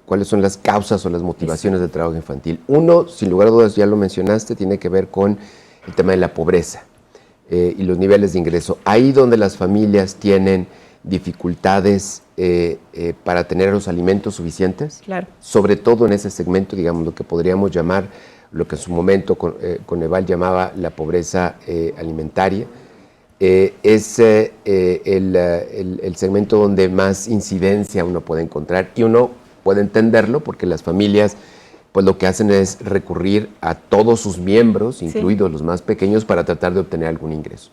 cuáles son las causas o las motivaciones del trabajo infantil. Uno, sin lugar a dudas, ya lo mencionaste, tiene que ver con el tema de la pobreza y los niveles de ingreso. Ahí donde las familias tienen dificultades para tener los alimentos suficientes, claro, sobre todo en ese segmento, digamos, lo que podríamos llamar, lo que en su momento Coneval llamaba la pobreza alimentaria, es el segmento donde más incidencia uno puede encontrar, y uno puede entenderlo porque las familias pues lo que hacen es recurrir a todos sus miembros, incluidos los más pequeños, para tratar de obtener algún ingreso.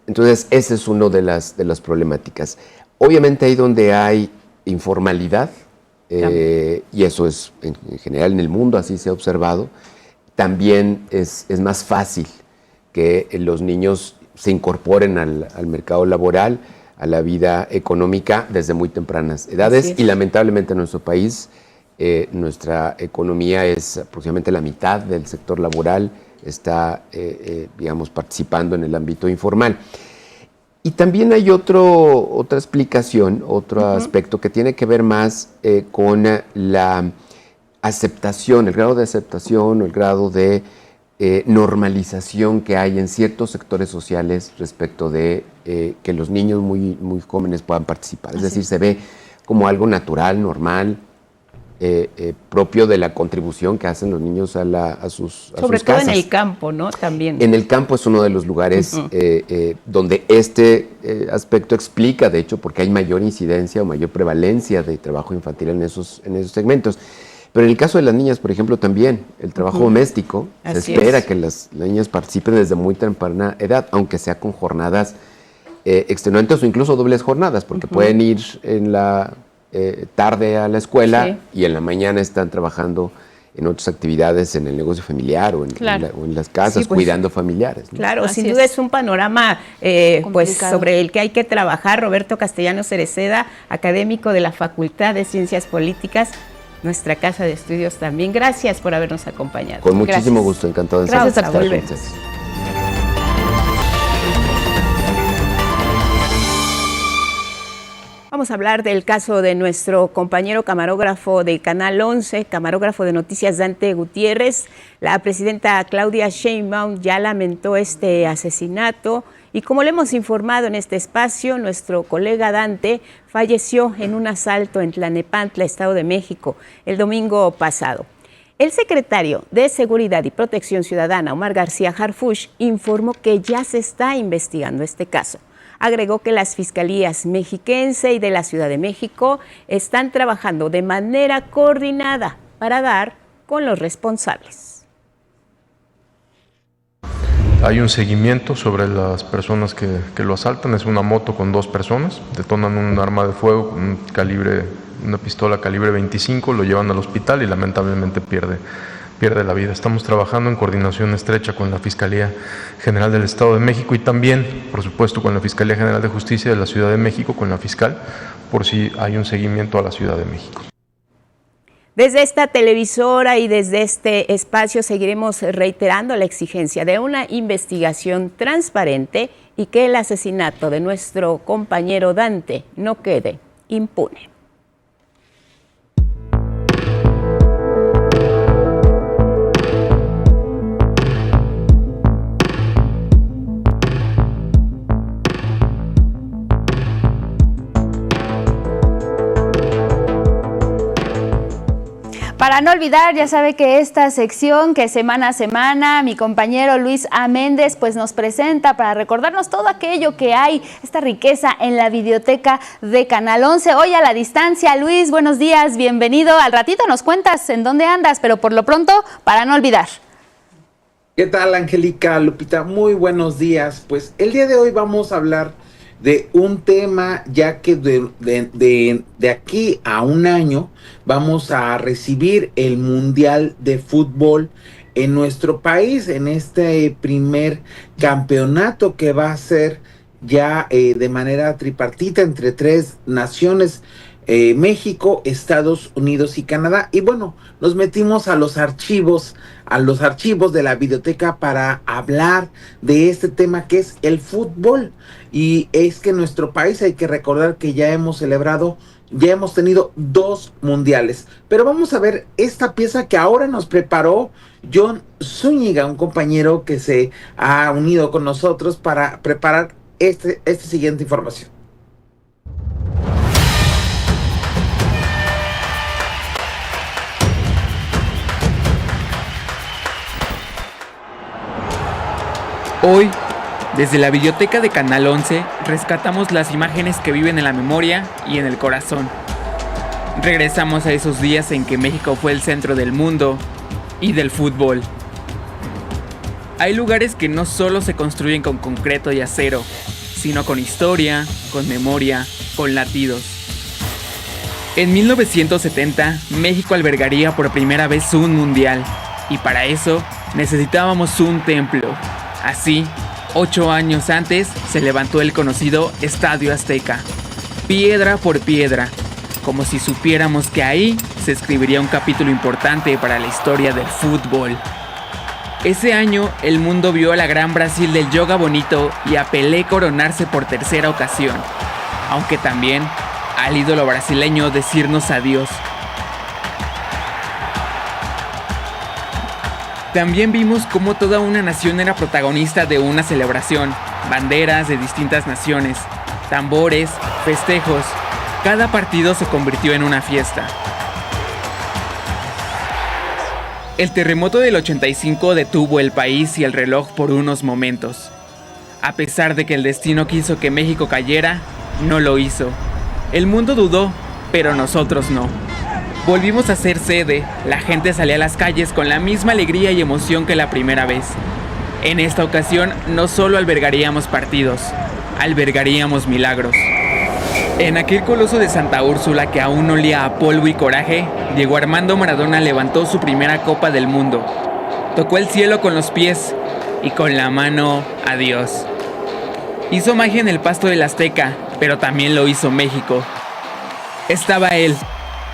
Entonces, ese es uno de las problemáticas. Obviamente ahí donde hay informalidad, y eso es en general en el mundo, así se ha observado, también es más fácil que los niños se incorporen al mercado laboral, a la vida económica desde muy tempranas edades, y lamentablemente en nuestro país nuestra economía es aproximadamente la mitad del sector laboral, está, digamos, participando en el ámbito informal. Y también hay otra explicación, otro aspecto que tiene que ver más con la aceptación, el grado de aceptación o el grado de normalización que hay en ciertos sectores sociales respecto de que los niños muy jóvenes puedan participar. Es decir, se ve como algo natural, normal, propio de la contribución que hacen los niños a sus casas. Sobre todo en el campo, ¿no? También. En el campo es uno de los lugares donde este aspecto explica, de hecho, porque hay mayor incidencia o mayor prevalencia de trabajo infantil en esos segmentos. Pero en el caso de las niñas, por ejemplo, también el trabajo doméstico, se espera que las niñas participen desde muy temprana edad, aunque sea con jornadas extenuantes o incluso dobles jornadas, porque pueden ir en la tarde a la escuela y en la mañana están trabajando en otras actividades en el negocio familiar o en las casas, Sí, pues, cuidando familiares, ¿no? Claro, Así sin duda es. es un panorama pues sobre el que hay que trabajar. Roberto Castellanos Cereceda, académico de la Facultad de Ciencias Políticas, nuestra casa de estudios también. Gracias por habernos acompañado. Con muchísimo gusto, encantado de Gracias, estar con Raúl. ustedes. Vamos a hablar del caso de nuestro compañero camarógrafo de Canal 11, camarógrafo de Noticias Dante Gutiérrez. La presidenta Claudia Sheinbaum ya lamentó este asesinato y, como le hemos informado en este espacio, nuestro colega Dante falleció en un asalto en Tlalnepantla, Estado de México, el domingo pasado. El secretario de Seguridad y Protección Ciudadana, Omar García Harfuch, informó que ya se está investigando este caso. Agregó que las fiscalías mexiquense y de la Ciudad de México están trabajando de manera coordinada para dar con los responsables. Hay un seguimiento sobre las personas que lo asaltan. Es una moto con 2 personas, detonan un arma de fuego con una pistola calibre 25, lo llevan al hospital y lamentablemente pierde la vida. Estamos trabajando en coordinación estrecha con la Fiscalía General del Estado de México y también, por supuesto, con la Fiscalía General de Justicia de la Ciudad de México, con la fiscal, por si hay un seguimiento a la Ciudad de México. Desde esta televisora y desde este espacio seguiremos reiterando la exigencia de una investigación transparente y que el asesinato de nuestro compañero Dante no quede impune. Para no olvidar, ya sabe que esta sección que semana a semana mi compañero Luis A. Méndez pues nos presenta para recordarnos todo aquello que hay, esta riqueza en la videoteca de Canal 11. Hoy a la distancia, Luis, buenos días, bienvenido. Al ratito nos cuentas en dónde andas, pero por lo pronto, para no olvidar. ¿Qué tal, Angélica, Lupita? Muy buenos días. Pues el día de hoy vamos a hablar de un tema, ya que de aquí a un año vamos a recibir el Mundial de Fútbol en nuestro país, en este primer campeonato que va a ser ya de manera tripartita entre 3 naciones, México, Estados Unidos y Canadá. Y bueno, nos metimos a los archivos de la videoteca para hablar de este tema que es el fútbol. Y es que en nuestro país hay que recordar que ya hemos tenido 2 mundiales. Pero vamos a ver esta pieza que ahora nos preparó John Zúñiga, un compañero que se ha unido con nosotros para preparar esta siguiente información. Hoy, desde la videoteca de Canal 11, rescatamos las imágenes que viven en la memoria y en el corazón. Regresamos a esos días en que México fue el centro del mundo y del fútbol. Hay lugares que no solo se construyen con concreto y acero, sino con historia, con memoria, con latidos. En 1970, México albergaría por primera vez un mundial, y para eso necesitábamos un templo. Así, 8 años antes, se levantó el conocido Estadio Azteca, piedra por piedra, como si supiéramos que ahí se escribiría un capítulo importante para la historia del fútbol. Ese año, el mundo vio a la gran Brasil del Yoga Bonito y a Pelé coronarse por 3ª ocasión, aunque también al ídolo brasileño decirnos adiós. También vimos cómo toda una nación era protagonista de una celebración, banderas de distintas naciones, tambores, festejos. Cada partido se convirtió en una fiesta. El terremoto del 85 detuvo el país y el reloj por unos momentos. A pesar de que el destino quiso que México cayera, no lo hizo. El mundo dudó, pero nosotros no. Volvimos a ser sede, la gente salía a las calles con la misma alegría y emoción que la primera vez. En esta ocasión no solo albergaríamos partidos, albergaríamos milagros. En aquel coloso de Santa Úrsula que aún olía a polvo y coraje, Diego Armando Maradona levantó su primera Copa del Mundo. Tocó el cielo con los pies y con la mano adiós. Hizo magia en el pasto del Azteca, pero también lo hizo México. Estaba él,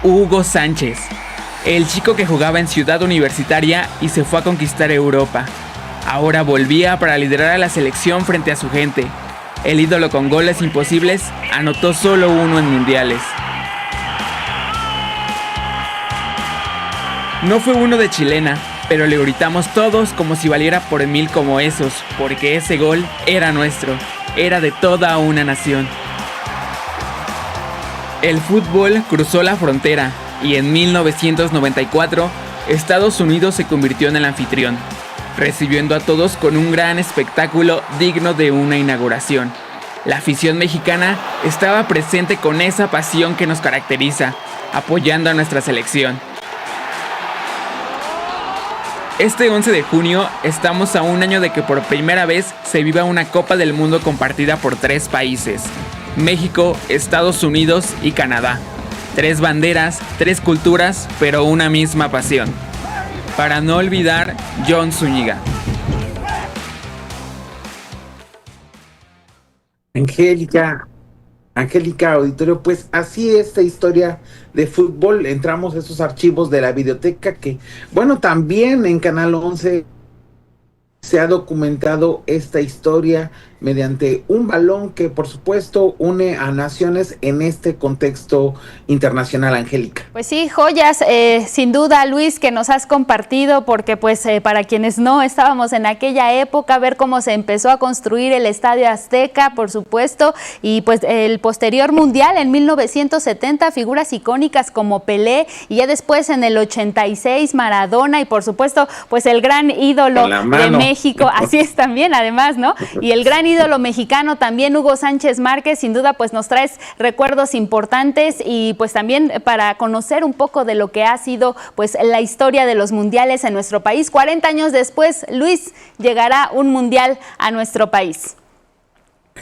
Hugo Sánchez, el chico que jugaba en Ciudad Universitaria y se fue a conquistar Europa. Ahora volvía para liderar a la selección frente a su gente. El ídolo con goles imposibles anotó solo uno en mundiales. No fue uno de chilena, pero le gritamos todos como si valiera por 1000 como esos, porque ese gol era nuestro, era de toda una nación. El fútbol cruzó la frontera y en 1994 Estados Unidos se convirtió en el anfitrión, recibiendo a todos con un gran espectáculo digno de una inauguración. La afición mexicana estaba presente con esa pasión que nos caracteriza, apoyando a nuestra selección. Este 11 de junio estamos a un año de que por primera vez se viva una Copa del Mundo compartida por 3 países: México, Estados Unidos y Canadá. 3 banderas, 3 culturas, pero una misma pasión. Para no olvidar, John Zúñiga. Angélica Auditorio, pues así es esta historia de fútbol. Entramos a esos archivos de la videoteca que, bueno, también en Canal 11 se ha documentado esta historia mediante un balón que, por supuesto, une a naciones en este contexto internacional, Angélica. Pues sí, joyas, sin duda, Luis, que nos has compartido, porque pues para quienes no estábamos en aquella época, ver cómo se empezó a construir el Estadio Azteca, por supuesto, y pues el posterior Mundial en 1970, figuras icónicas como Pelé, y ya después en el 86 Maradona, y por supuesto, pues el gran ídolo de México, así es también, además, ¿no? Y el gran ídolo mexicano también, Hugo Sánchez Márquez. Sin duda, pues nos traes recuerdos importantes y pues también para conocer un poco de lo que ha sido pues la historia de los mundiales en nuestro país. 40 años después, Luis, llegará un mundial a nuestro país.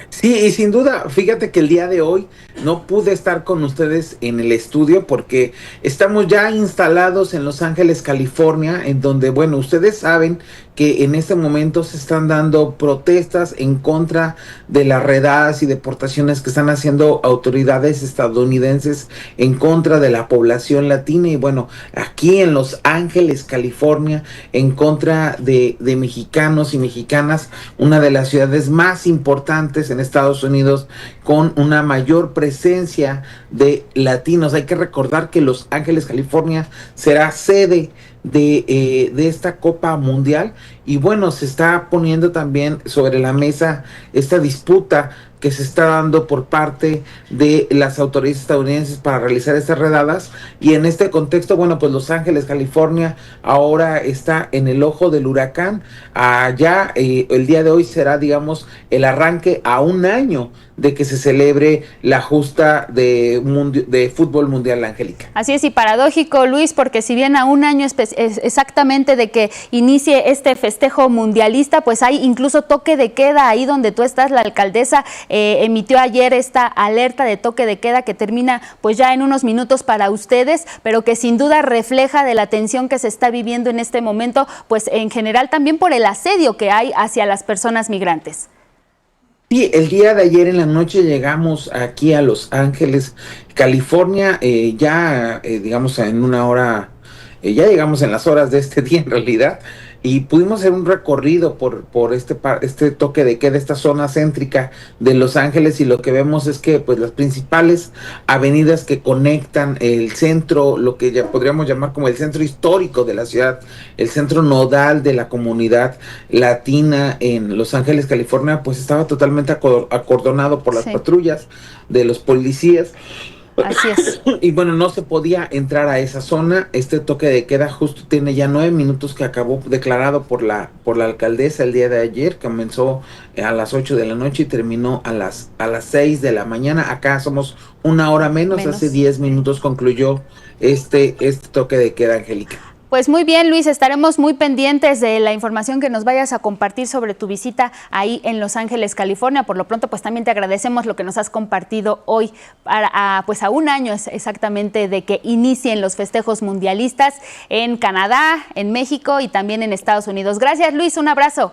Sí, y sin duda, fíjate que el día de hoy no pude estar con ustedes en el estudio porque estamos ya instalados en Los Ángeles, California, en donde, bueno, ustedes saben que en este momento se están dando protestas en contra de las redadas y deportaciones que están haciendo autoridades estadounidenses en contra de la población latina, y bueno, aquí en Los Ángeles, California, en contra de mexicanos y mexicanas, una de las ciudades más importantes en Estados Unidos con una mayor presencia de latinos. Hay que recordar que Los Ángeles, California será sede de esta Copa Mundial, y bueno, se está poniendo también sobre la mesa esta disputa que se está dando por parte de las autoridades estadounidenses para realizar estas redadas, y en este contexto, bueno, pues Los Ángeles, California ahora está en el ojo del huracán. Allá el día de hoy será, digamos, el arranque a un año de que se celebre la justa de fútbol mundial, Angélica. Así es, y paradójico, Luis, porque si bien a un año exactamente de que inicie este festejo mundialista, pues hay incluso toque de queda ahí donde tú estás. La alcaldesa emitió ayer esta alerta de toque de queda que termina pues ya en unos minutos para ustedes, pero que sin duda refleja de la tensión que se está viviendo en este momento, pues en general también por el asedio que hay hacia las personas migrantes. Sí, el día de ayer en la noche llegamos aquí a Los Ángeles, California, digamos en una hora, ya llegamos en las horas de este día en realidad, y pudimos hacer un recorrido por este toque de queda, esta zona céntrica de Los Ángeles, y lo que vemos es que pues las principales avenidas que conectan el centro, lo que ya podríamos llamar como el centro histórico de la ciudad, el centro nodal de la comunidad latina en Los Ángeles, California, pues estaba totalmente acordonado por las patrullas de los policías. Así es. Y bueno, no se podía entrar a esa zona. Este toque de queda justo tiene ya 9 minutos que acabó declarado por la alcaldesa el día de ayer. Comenzó a las 8 de la noche y terminó a las 6 de la mañana. Acá somos una hora menos. Hace 10 minutos concluyó este toque de queda, Angélica. Pues muy bien, Luis, estaremos muy pendientes de la información que nos vayas a compartir sobre tu visita ahí en Los Ángeles, California. Por lo pronto, pues también te agradecemos lo que nos has compartido hoy pues a un año exactamente de que inicien los festejos mundialistas en Canadá, en México y también en Estados Unidos. Gracias, Luis, un abrazo.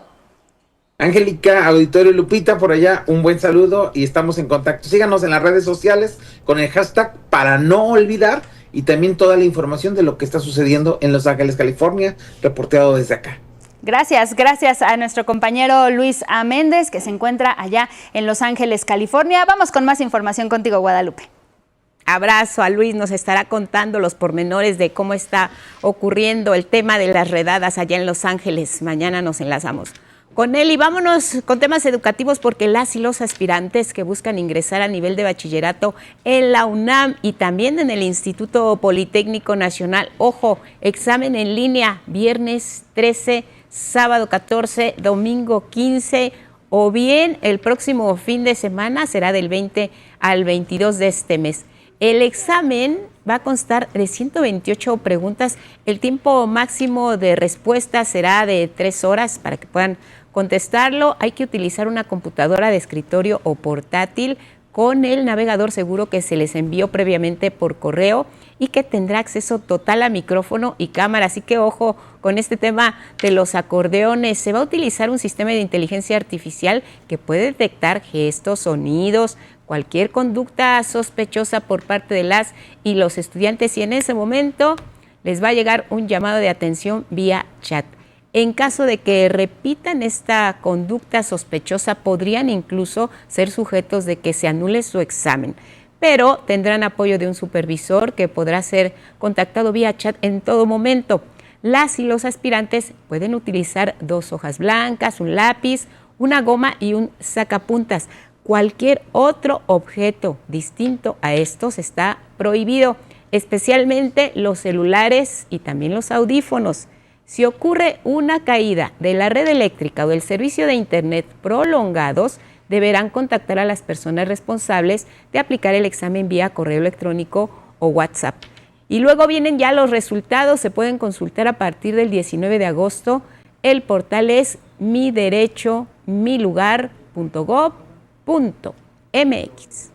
Angélica, auditorio Lupita, por allá, un buen saludo y estamos en contacto. Síganos en las redes sociales con el hashtag para no olvidar y también toda la información de lo que está sucediendo en Los Ángeles, California, reporteado desde acá. Gracias a nuestro compañero Luis A. Méndez, que se encuentra allá en Los Ángeles, California. Vamos con más información contigo, Guadalupe. Abrazo a Luis, nos estará contando los pormenores de cómo está ocurriendo el tema de las redadas allá en Los Ángeles. Mañana nos enlazamos con él y vámonos con temas educativos porque las y los aspirantes que buscan ingresar a nivel de bachillerato en la UNAM y también en el Instituto Politécnico Nacional, ojo, examen en línea, viernes 13, sábado 14, domingo 15 o bien el próximo fin de semana será del 20 al 22 de este mes. El examen va a constar de 128 preguntas. El tiempo máximo de respuesta será de 3 horas para que puedan contestarlo. Hay que utilizar una computadora de escritorio o portátil con el navegador seguro que se les envió previamente por correo y que tendrá acceso total a micrófono y cámara. Así que ojo con este tema de los acordeones. Se va a utilizar un sistema de inteligencia artificial que puede detectar gestos, sonidos, cualquier conducta sospechosa por parte de las y los estudiantes y en ese momento les va a llegar un llamado de atención vía chat. En caso de que repitan esta conducta sospechosa, podrían incluso ser sujetos de que se anule su examen, pero tendrán apoyo de un supervisor que podrá ser contactado vía chat en todo momento. Las y los aspirantes pueden utilizar 2 hojas blancas, un lápiz, una goma y un sacapuntas. Cualquier otro objeto distinto a estos está prohibido, especialmente los celulares y también los audífonos. Si ocurre una caída de la red eléctrica o del servicio de internet prolongados, deberán contactar a las personas responsables de aplicar el examen vía correo electrónico o WhatsApp. Y luego vienen ya los resultados, se pueden consultar a partir del 19 de agosto. El portal es miderechomilugar.gov.mx.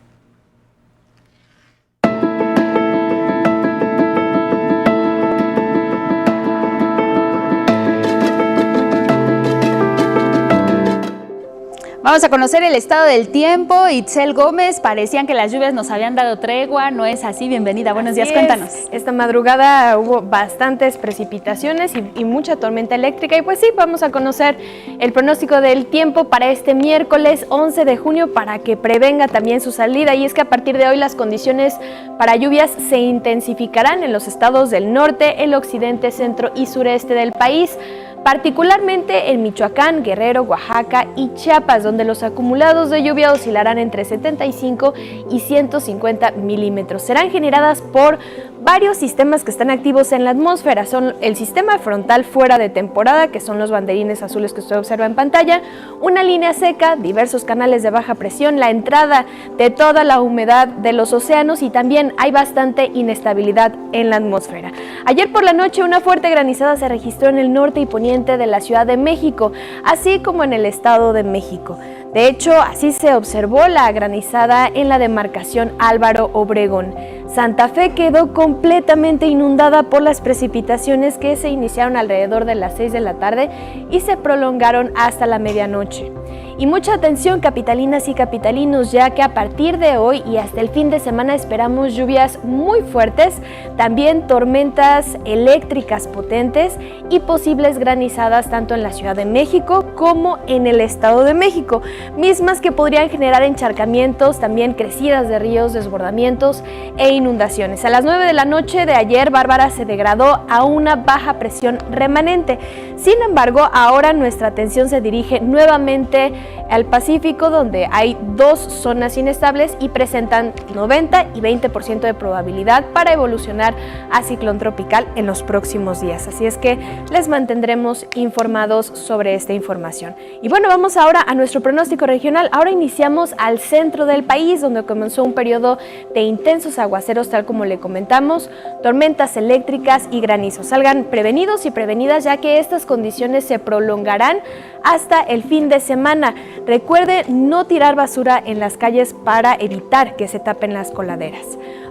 Vamos a conocer el estado del tiempo. Itzel Gómez, parecían que las lluvias nos habían dado tregua, no es así. Bienvenida, buenos días, cuéntanos. Esta madrugada hubo bastantes precipitaciones y mucha tormenta eléctrica y pues sí, vamos a conocer el pronóstico del tiempo para este miércoles 11 de junio para que prevenga también su salida y es que a partir de hoy las condiciones para lluvias se intensificarán en los estados del norte, el occidente, centro y sureste del país, particularmente en Michoacán, Guerrero, Oaxaca y Chiapas, donde los acumulados de lluvia oscilarán entre 75 y 150 milímetros. Serán generadas por varios sistemas que están activos en la atmósfera. Son el sistema frontal fuera de temporada, que son los banderines azules que usted observa en pantalla, una línea seca, diversos canales de baja presión, la entrada de toda la humedad de los océanos y también hay bastante inestabilidad en la atmósfera. Ayer por la noche una fuerte granizada se registró en el norte y poniente de la Ciudad de México, así como en el Estado de México. De hecho, así se observó la granizada en la demarcación Álvaro Obregón. Santa Fe quedó completamente inundada por las precipitaciones que se iniciaron alrededor de las 6 de la tarde y se prolongaron hasta la medianoche. Y mucha atención, capitalinas y capitalinos, ya que a partir de hoy y hasta el fin de semana esperamos lluvias muy fuertes, también tormentas eléctricas potentes y posibles granizadas tanto en la Ciudad de México como en el Estado de México, mismas que podrían generar encharcamientos, también crecidas de ríos, desbordamientos e inundaciones. A las 9 de la noche de ayer, Bárbara se degradó a una baja presión remanente. Sin embargo, ahora nuestra atención se dirige nuevamente norte al Pacífico, donde hay 2 zonas inestables y presentan 90 y 20% de probabilidad para evolucionar a ciclón tropical en los próximos días. Así es que les mantendremos informados sobre esta información. Y bueno, vamos ahora a nuestro pronóstico regional. Ahora iniciamos al centro del país, donde comenzó un periodo de intensos aguaceros, tal como le comentamos, tormentas eléctricas y granizos. Salgan prevenidos y prevenidas, ya que estas condiciones se prolongarán hasta el fin de semana. Recuerde no tirar basura en las calles para evitar que se tapen las coladeras.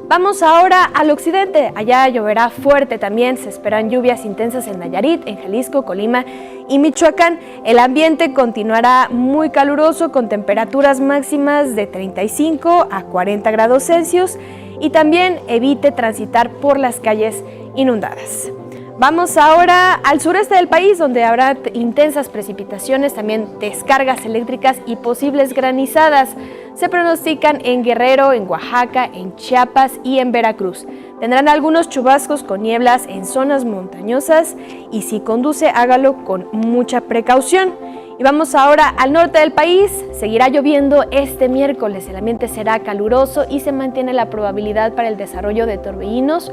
Vamos ahora al occidente. Allá lloverá fuerte también. Se esperan lluvias intensas en Nayarit, en Jalisco, Colima y Michoacán. El ambiente continuará muy caluroso con temperaturas máximas de 35 a 40 grados Celsius y también evite transitar por las calles inundadas. Vamos ahora al sureste del país, donde habrá intensas precipitaciones, también descargas eléctricas y posibles granizadas. Se pronostican en Guerrero, en Oaxaca, en Chiapas y en Veracruz. Tendrán algunos chubascos con nieblas en zonas montañosas y si conduce, hágalo con mucha precaución. Y vamos ahora al norte del país. Seguirá lloviendo este miércoles, el ambiente será caluroso y se mantiene la probabilidad para el desarrollo de torbellinos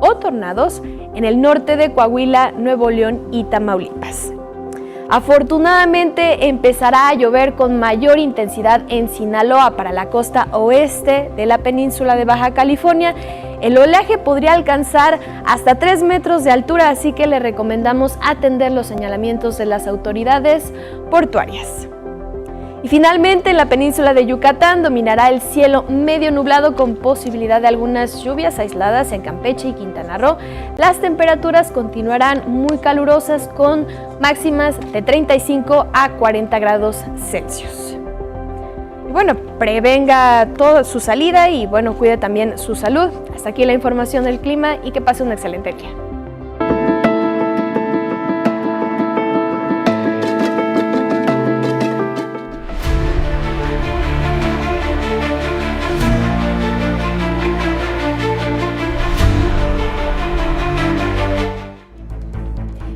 o tornados en el norte de Coahuila, Nuevo León y Tamaulipas. Afortunadamente empezará a llover con mayor intensidad en Sinaloa para la costa oeste de la península de Baja California. El oleaje podría alcanzar hasta 3 metros de altura, así que le recomendamos atender los señalamientos de las autoridades portuarias. Y finalmente en la península de Yucatán dominará el cielo medio nublado con posibilidad de algunas lluvias aisladas en Campeche y Quintana Roo. Las temperaturas continuarán muy calurosas con máximas de 35 a 40 grados Celsius. Y bueno, prevenga toda su salida y bueno, cuide también su salud. Hasta aquí la información del clima y que pase un excelente día.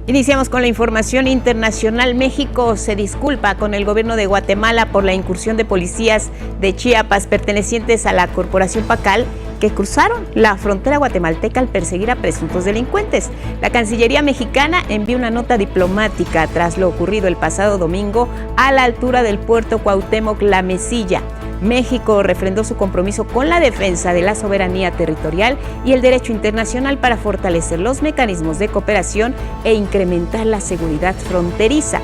Iniciamos con la información internacional. México se disculpa con el gobierno de Guatemala por la incursión de policías de Chiapas pertenecientes a la Corporación Pacal que cruzaron la frontera guatemalteca al perseguir a presuntos delincuentes. La Cancillería mexicana envió una nota diplomática tras lo ocurrido el pasado domingo a la altura del puerto Cuauhtémoc La Mesilla. México refrendó su compromiso con la defensa de la soberanía territorial y el derecho internacional para fortalecer los mecanismos de cooperación e incrementar la seguridad fronteriza.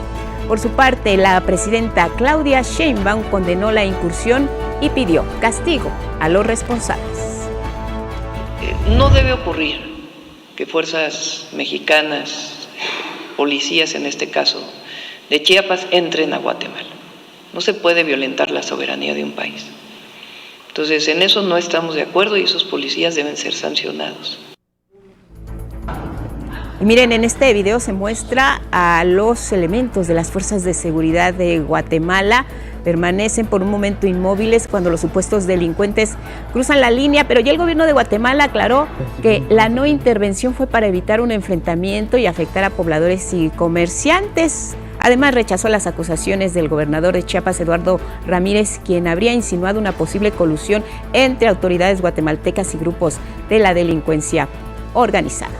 Por su parte, la presidenta Claudia Sheinbaum condenó la incursión y pidió castigo a los responsables. No debe ocurrir que fuerzas mexicanas, policías en este caso, de Chiapas entren a Guatemala. No se puede violentar la soberanía de un país. Entonces, en eso no estamos de acuerdo y esos policías deben ser sancionados. Y miren, en este video se muestra a los elementos de las fuerzas de seguridad de Guatemala. Permanecen por un momento inmóviles cuando los supuestos delincuentes cruzan la línea, pero ya el gobierno de Guatemala aclaró que la no intervención fue para evitar un enfrentamiento y afectar a pobladores y comerciantes. Además, rechazó las acusaciones del gobernador de Chiapas, Eduardo Ramírez, quien habría insinuado una posible colusión entre autoridades guatemaltecas y grupos de la delincuencia organizada.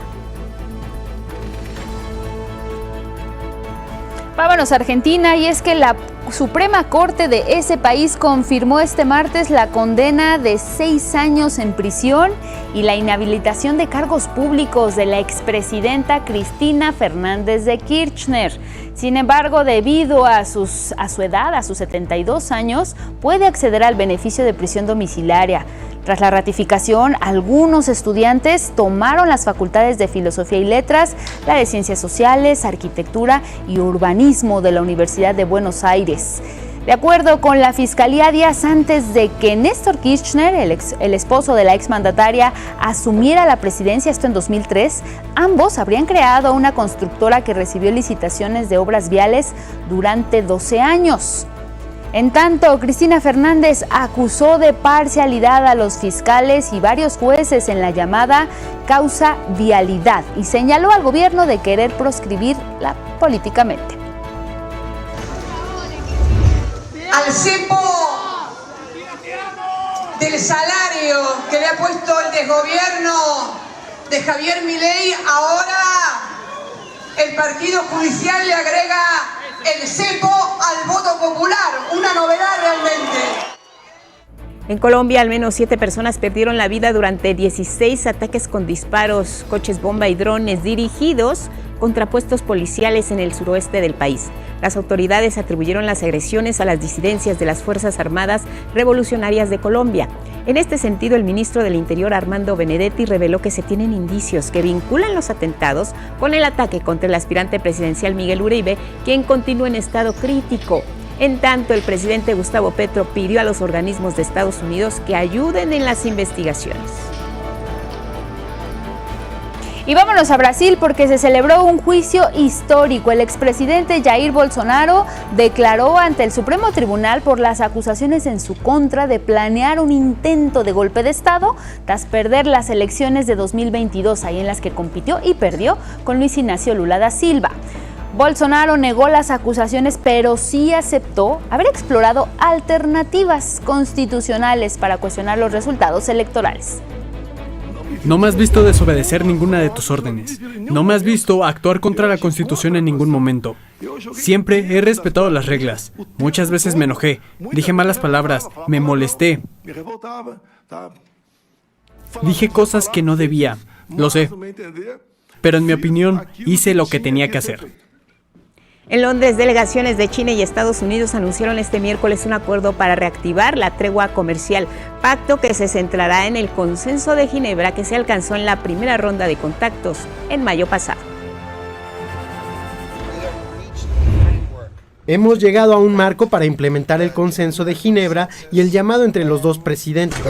Vámonos a Argentina, y es que la Suprema Corte de ese país confirmó este martes la condena de 6 años en prisión y la inhabilitación de cargos públicos de la expresidenta Cristina Fernández de Kirchner. Sin embargo, debido a su edad, a sus 72 años, puede acceder al beneficio de prisión domiciliaria. Tras la ratificación, algunos estudiantes tomaron las facultades de Filosofía y Letras, la de Ciencias Sociales, Arquitectura y Urbanismo de la Universidad de Buenos Aires. De acuerdo con la Fiscalía, días antes de que Néstor Kirchner, el esposo de la exmandataria, asumiera la presidencia, esto en 2003, ambos habrían creado una constructora que recibió licitaciones de obras viales durante 12 años. En tanto, Cristina Fernández acusó de parcialidad a los fiscales y varios jueces en la llamada causa vialidad y señaló al gobierno de querer proscribirla políticamente. al cepo del salario que le ha puesto el desgobierno de Javier Milei, ahora el Partido Judicial le agrega el cepo al voto popular, una novedad realmente. En Colombia, al menos 7 personas perdieron la vida durante 16 ataques con disparos, coches bomba y drones dirigidos contra puestos policiales en el suroeste del país. Las autoridades atribuyeron las agresiones a las disidencias de las Fuerzas Armadas Revolucionarias de Colombia. En este sentido, el ministro del Interior, Armando Benedetti, reveló que se tienen indicios que vinculan los atentados con el ataque contra el aspirante presidencial Miguel Uribe, quien continúa en estado crítico. En tanto, el presidente Gustavo Petro pidió a los organismos de Estados Unidos que ayuden en las investigaciones. Y vámonos a Brasil porque se celebró un juicio histórico. El expresidente Jair Bolsonaro declaró ante el Supremo Tribunal por las acusaciones en su contra de planear un intento de golpe de Estado tras perder las elecciones de 2022, ahí en las que compitió y perdió con Luis Ignacio Lula da Silva. Bolsonaro negó las acusaciones, pero sí aceptó haber explorado alternativas constitucionales para cuestionar los resultados electorales. No me has visto desobedecer ninguna de tus órdenes. No me has visto actuar contra la Constitución en ningún momento. Siempre he respetado las reglas. Muchas veces me enojé, dije malas palabras, me molesté. Dije cosas que no debía, lo sé. Pero en mi opinión, hice lo que tenía que hacer. En Londres, delegaciones de China y Estados Unidos anunciaron este miércoles un acuerdo para reactivar la tregua comercial, pacto que se centrará en el consenso de Ginebra que se alcanzó en la primera ronda de contactos en mayo pasado. Hemos llegado a un marco para implementar el consenso de Ginebra y el llamado entre los dos presidentes.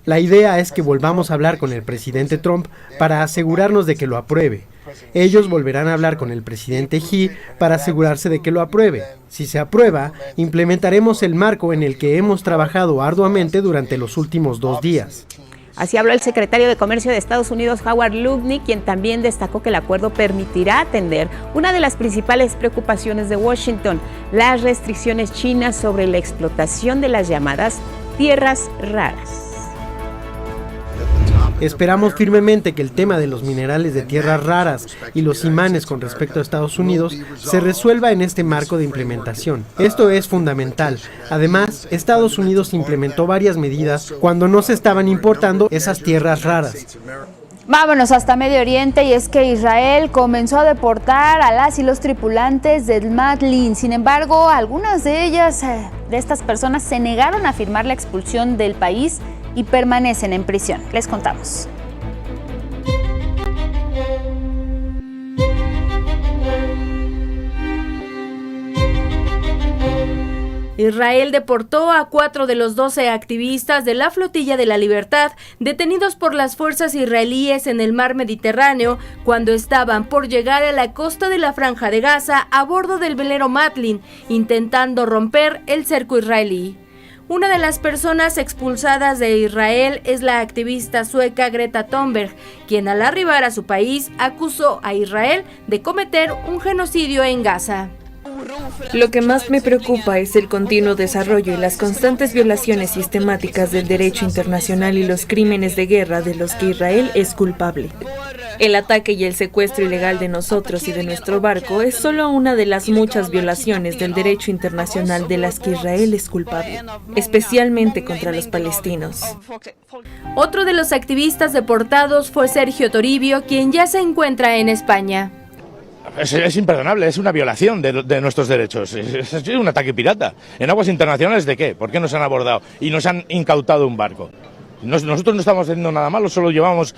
La idea es que volvamos a hablar con el presidente Trump para asegurarnos de que lo apruebe. Ellos volverán a hablar con el presidente Xi para asegurarse de que lo apruebe. Si se aprueba, implementaremos el marco en el que hemos trabajado arduamente durante los últimos 2 días. Así habló el secretario de Comercio de Estados Unidos, Howard Lutnick, quien también destacó que el acuerdo permitirá atender una de las principales preocupaciones de Washington, las restricciones chinas sobre la explotación de las llamadas tierras raras. Esperamos firmemente que el tema de los minerales de tierras raras y los imanes con respecto a Estados Unidos se resuelva en este marco de implementación. Esto es fundamental. Además, Estados Unidos implementó varias medidas cuando no se estaban importando esas tierras raras. Vámonos hasta Medio Oriente, y es que Israel comenzó a deportar a las y los tripulantes del Matlin. Sin embargo, algunas de estas personas se negaron a firmar la expulsión del país y permanecen en prisión. Les contamos. Israel deportó a 4 de los 12 activistas de la Flotilla de la Libertad detenidos por las fuerzas israelíes en el mar Mediterráneo cuando estaban por llegar a la costa de la Franja de Gaza a bordo del velero Matlin, intentando romper el cerco israelí. Una de las personas expulsadas de Israel es la activista sueca Greta Thunberg, quien al arribar a su país acusó a Israel de cometer un genocidio en Gaza. Lo que más me preocupa es el continuo desarrollo y las constantes violaciones sistemáticas del derecho internacional y los crímenes de guerra de los que Israel es culpable. El ataque y el secuestro ilegal de nosotros y de nuestro barco es solo una de las muchas violaciones del derecho internacional de las que Israel es culpable, especialmente contra los palestinos. Otro de los activistas deportados fue Sergio Toribio, quien ya se encuentra en España. Es imperdonable, es una violación de nuestros derechos, es un ataque pirata. ¿En aguas internacionales de qué? ¿Por qué nos han abordado y nos han incautado un barco? Nosotros no estamos haciendo nada malo, solo llevamos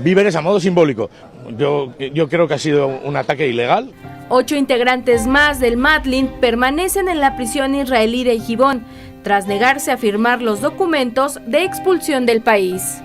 víveres a modo simbólico. Yo creo que ha sido un ataque ilegal. 8 integrantes más del Matlin permanecen en la prisión israelí de Gibón, tras negarse a firmar los documentos de expulsión del país.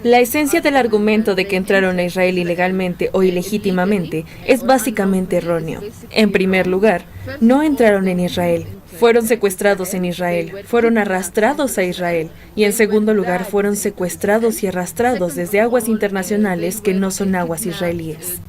La esencia del argumento de que entraron a Israel ilegalmente o ilegítimamente es básicamente erróneo. En primer lugar, no entraron en Israel, fueron secuestrados en Israel, fueron arrastrados a Israel y en segundo lugar fueron secuestrados y arrastrados desde aguas internacionales que no son aguas israelíes.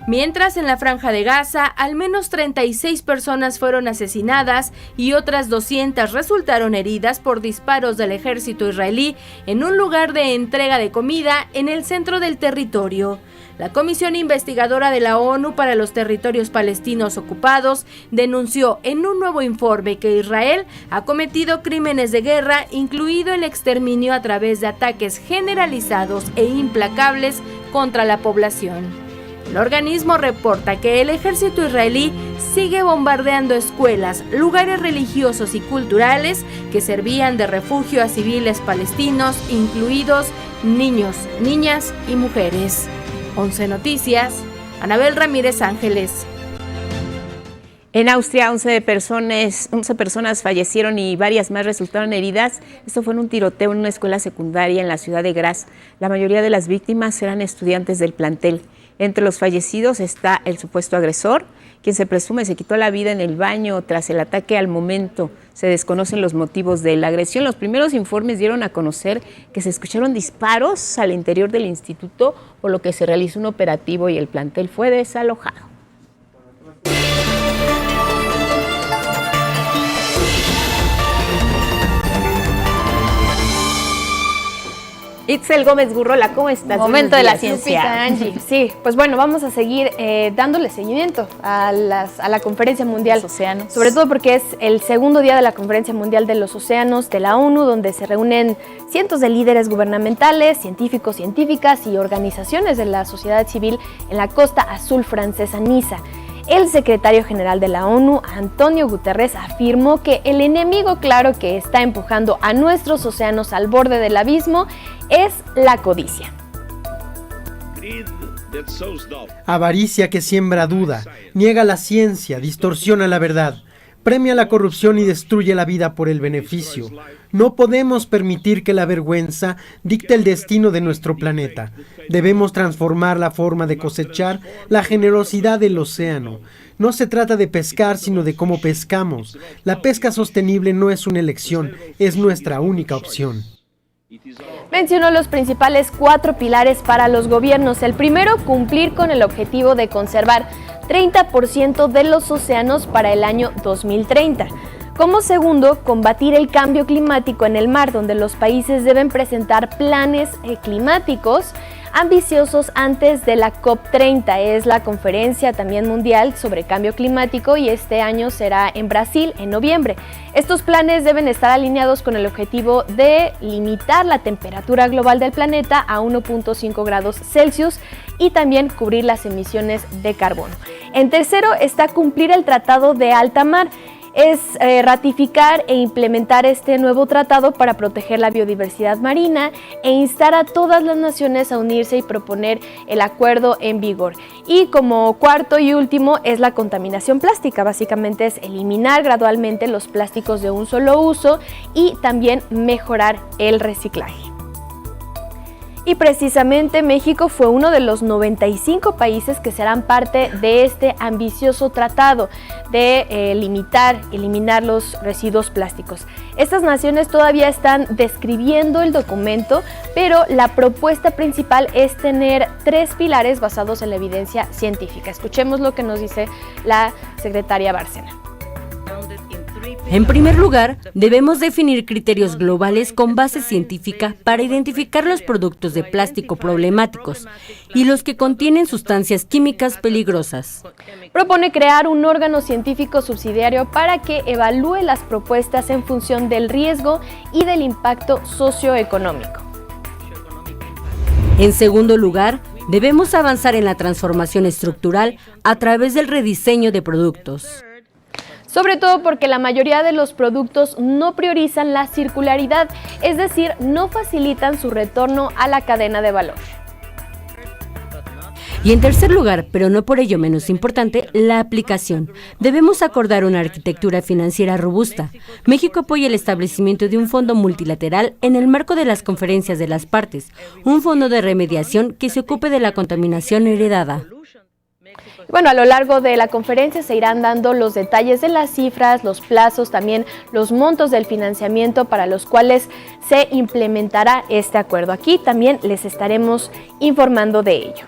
Mientras en la Franja de Gaza, al menos 36 personas fueron asesinadas y otras 200 resultaron heridas por disparos del ejército israelí en un lugar de entrega de comida en el centro del territorio. La Comisión Investigadora de la ONU para los Territorios Palestinos Ocupados denunció en un nuevo informe que Israel ha cometido crímenes de guerra, incluido el exterminio a través de ataques generalizados e implacables contra la población. El organismo reporta que el ejército israelí sigue bombardeando escuelas, lugares religiosos y culturales que servían de refugio a civiles palestinos, incluidos niños, niñas y mujeres. 11 Noticias, Anabel Ramírez Ángeles. En Austria, 11 personas fallecieron y varias más resultaron heridas. Esto fue en un tiroteo en una escuela secundaria en la ciudad de Graz. La mayoría de las víctimas eran estudiantes del plantel. Entre los fallecidos está el supuesto agresor, quien se presume se quitó la vida en el baño tras el ataque. Al momento se desconocen los motivos de la agresión. Los primeros informes dieron a conocer que se escucharon disparos al interior del instituto, por lo que se realizó un operativo y el plantel fue desalojado. Itzel Gómez Gurrola, ¿cómo estás? Momento de la ciencia, Angie. Sí, pues bueno, vamos a seguir dándole seguimiento a la Conferencia Mundial. Los océanos. Sobre todo porque es el segundo día de la Conferencia Mundial de los Océanos de la ONU, donde se reúnen cientos de líderes gubernamentales, científicos, científicas y organizaciones de la sociedad civil en la costa azul francesa, Niza. El secretario general de la ONU, Antonio Guterres, afirmó que el enemigo claro que está empujando a nuestros océanos al borde del abismo es la codicia. Avaricia que siembra duda, niega la ciencia, distorsiona la verdad, premia la corrupción y destruye la vida por el beneficio. No podemos permitir que la vergüenza dicte el destino de nuestro planeta. Debemos transformar la forma de cosechar la generosidad del océano. No se trata de pescar, sino de cómo pescamos. La pesca sostenible no es una elección, es nuestra única opción. Mencionó los principales 4 pilares para los gobiernos. El primero, cumplir con el objetivo de conservar 30% de los océanos para el año 2030. Como segundo, combatir el cambio climático en el mar, donde los países deben presentar planes climáticos ambiciosos antes de la COP30. Es la conferencia también mundial sobre cambio climático y este año será en Brasil en noviembre. Estos planes deben estar alineados con el objetivo de limitar la temperatura global del planeta a 1.5 grados Celsius y también cubrir las emisiones de carbono. En tercero está cumplir el Tratado de Alta Mar. Es ratificar e implementar este nuevo tratado para proteger la biodiversidad marina e instar a todas las naciones a unirse y proponer el acuerdo en vigor. Y como cuarto y último es la contaminación plástica. Básicamente es eliminar gradualmente los plásticos de un solo uso y también mejorar el reciclaje. Y precisamente México fue uno de los 95 países que serán parte de este ambicioso tratado de eliminar los residuos plásticos. Estas naciones todavía están describiendo el documento, pero la propuesta principal es tener 3 pilares basados en la evidencia científica. Escuchemos lo que nos dice la secretaria Bárcena. En primer lugar, debemos definir criterios globales con base científica para identificar los productos de plástico problemáticos y los que contienen sustancias químicas peligrosas. Propone crear un órgano científico subsidiario para que evalúe las propuestas en función del riesgo y del impacto socioeconómico. En segundo lugar, debemos avanzar en la transformación estructural a través del rediseño de productos. Sobre todo porque la mayoría de los productos no priorizan la circularidad, es decir, no facilitan su retorno a la cadena de valor. Y en tercer lugar, pero no por ello menos importante, la aplicación. Debemos acordar una arquitectura financiera robusta. México apoya el establecimiento de un fondo multilateral en el marco de las conferencias de las partes, un fondo de remediación que se ocupe de la contaminación heredada. Bueno, a lo largo de la conferencia se irán dando los detalles de las cifras, los plazos, también los montos del financiamiento para los cuales se implementará este acuerdo. Aquí también les estaremos informando de ello.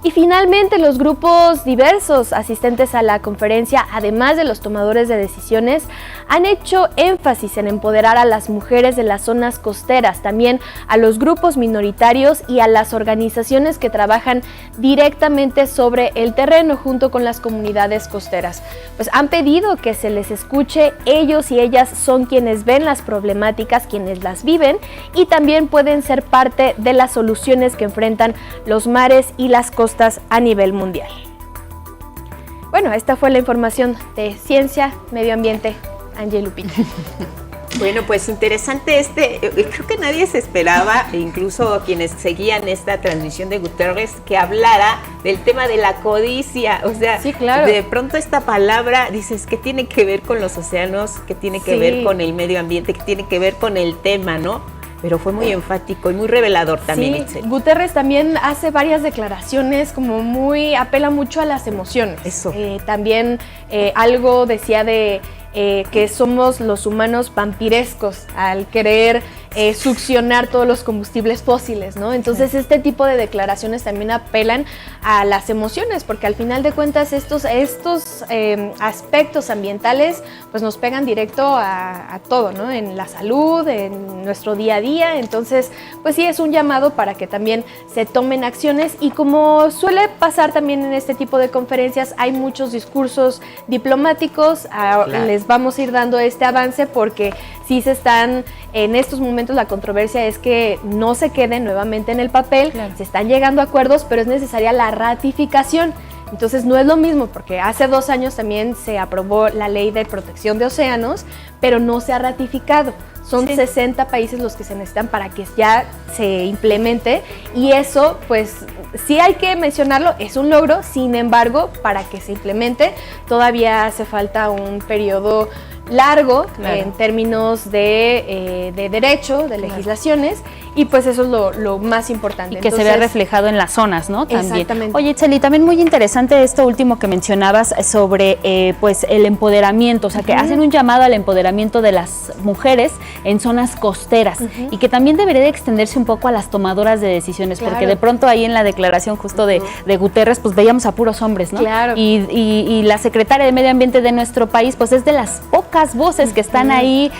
Y finalmente, los grupos diversos asistentes a la conferencia, además de los tomadores de decisiones, han hecho énfasis en empoderar a las mujeres de las zonas costeras, también a los grupos minoritarios y a las organizaciones que trabajan directamente sobre el terreno junto con las comunidades costeras. Pues han pedido que se les escuche, ellos y ellas son quienes ven las problemáticas, quienes las viven y también pueden ser parte de las soluciones que enfrentan los mares y las costas a nivel mundial. Bueno, esta fue la información de Ciencia, Medio Ambiente. Angie, Lupita. Bueno, pues interesante creo que nadie se esperaba, incluso quienes seguían esta transmisión de Guterres, que hablara del tema de la codicia. O sea, sí, claro. De pronto esta palabra, dices, que tiene que ver con los océanos, que tiene que ver con el medio ambiente, que tiene que ver con el tema, ¿no? Pero fue muy enfático y muy revelador también. Sí, Guterres también hace varias declaraciones como apela mucho a las emociones. Eso. También algo decía de que somos los humanos vampirescos al querer succionar todos los combustibles fósiles, ¿no? Entonces este tipo de declaraciones también apelan a las emociones, porque al final de cuentas estos aspectos ambientales pues nos pegan directo a todo, ¿no? En la salud, en nuestro día a día. Entonces pues sí, es un llamado para que también se tomen acciones, y como suele pasar también en este tipo de conferencias, hay muchos discursos diplomáticos. Claro. Les vamos a ir dando este avance porque sí se están, en estos momentos la controversia es que no se queden nuevamente en el papel. Claro. Se están llegando a acuerdos, pero es necesaria la ratificación. Entonces no es lo mismo, porque hace 2 años también se aprobó la ley de protección de océanos, pero no se ha ratificado. Son 60 países los que se necesitan para que ya se implemente, y eso pues sí hay que mencionarlo, es un logro. Sin embargo, para que se implemente todavía hace falta un periodo largo, claro, en términos de derecho, de legislaciones, y pues eso es lo más importante. Y que entonces se vea reflejado en las zonas, ¿no? También. Exactamente. Oye, Itzel, también muy interesante esto último que mencionabas sobre pues el empoderamiento, o sea, que hacen un llamado al empoderamiento de las mujeres en zonas costeras, y que también debería de extenderse un poco a las tomadoras de decisiones, claro, porque de pronto ahí en la declaración justo de Guterres, pues veíamos a puros hombres, ¿no? Claro. Y la secretaria de Medio Ambiente de nuestro país, pues es de las pocas voces que están ahí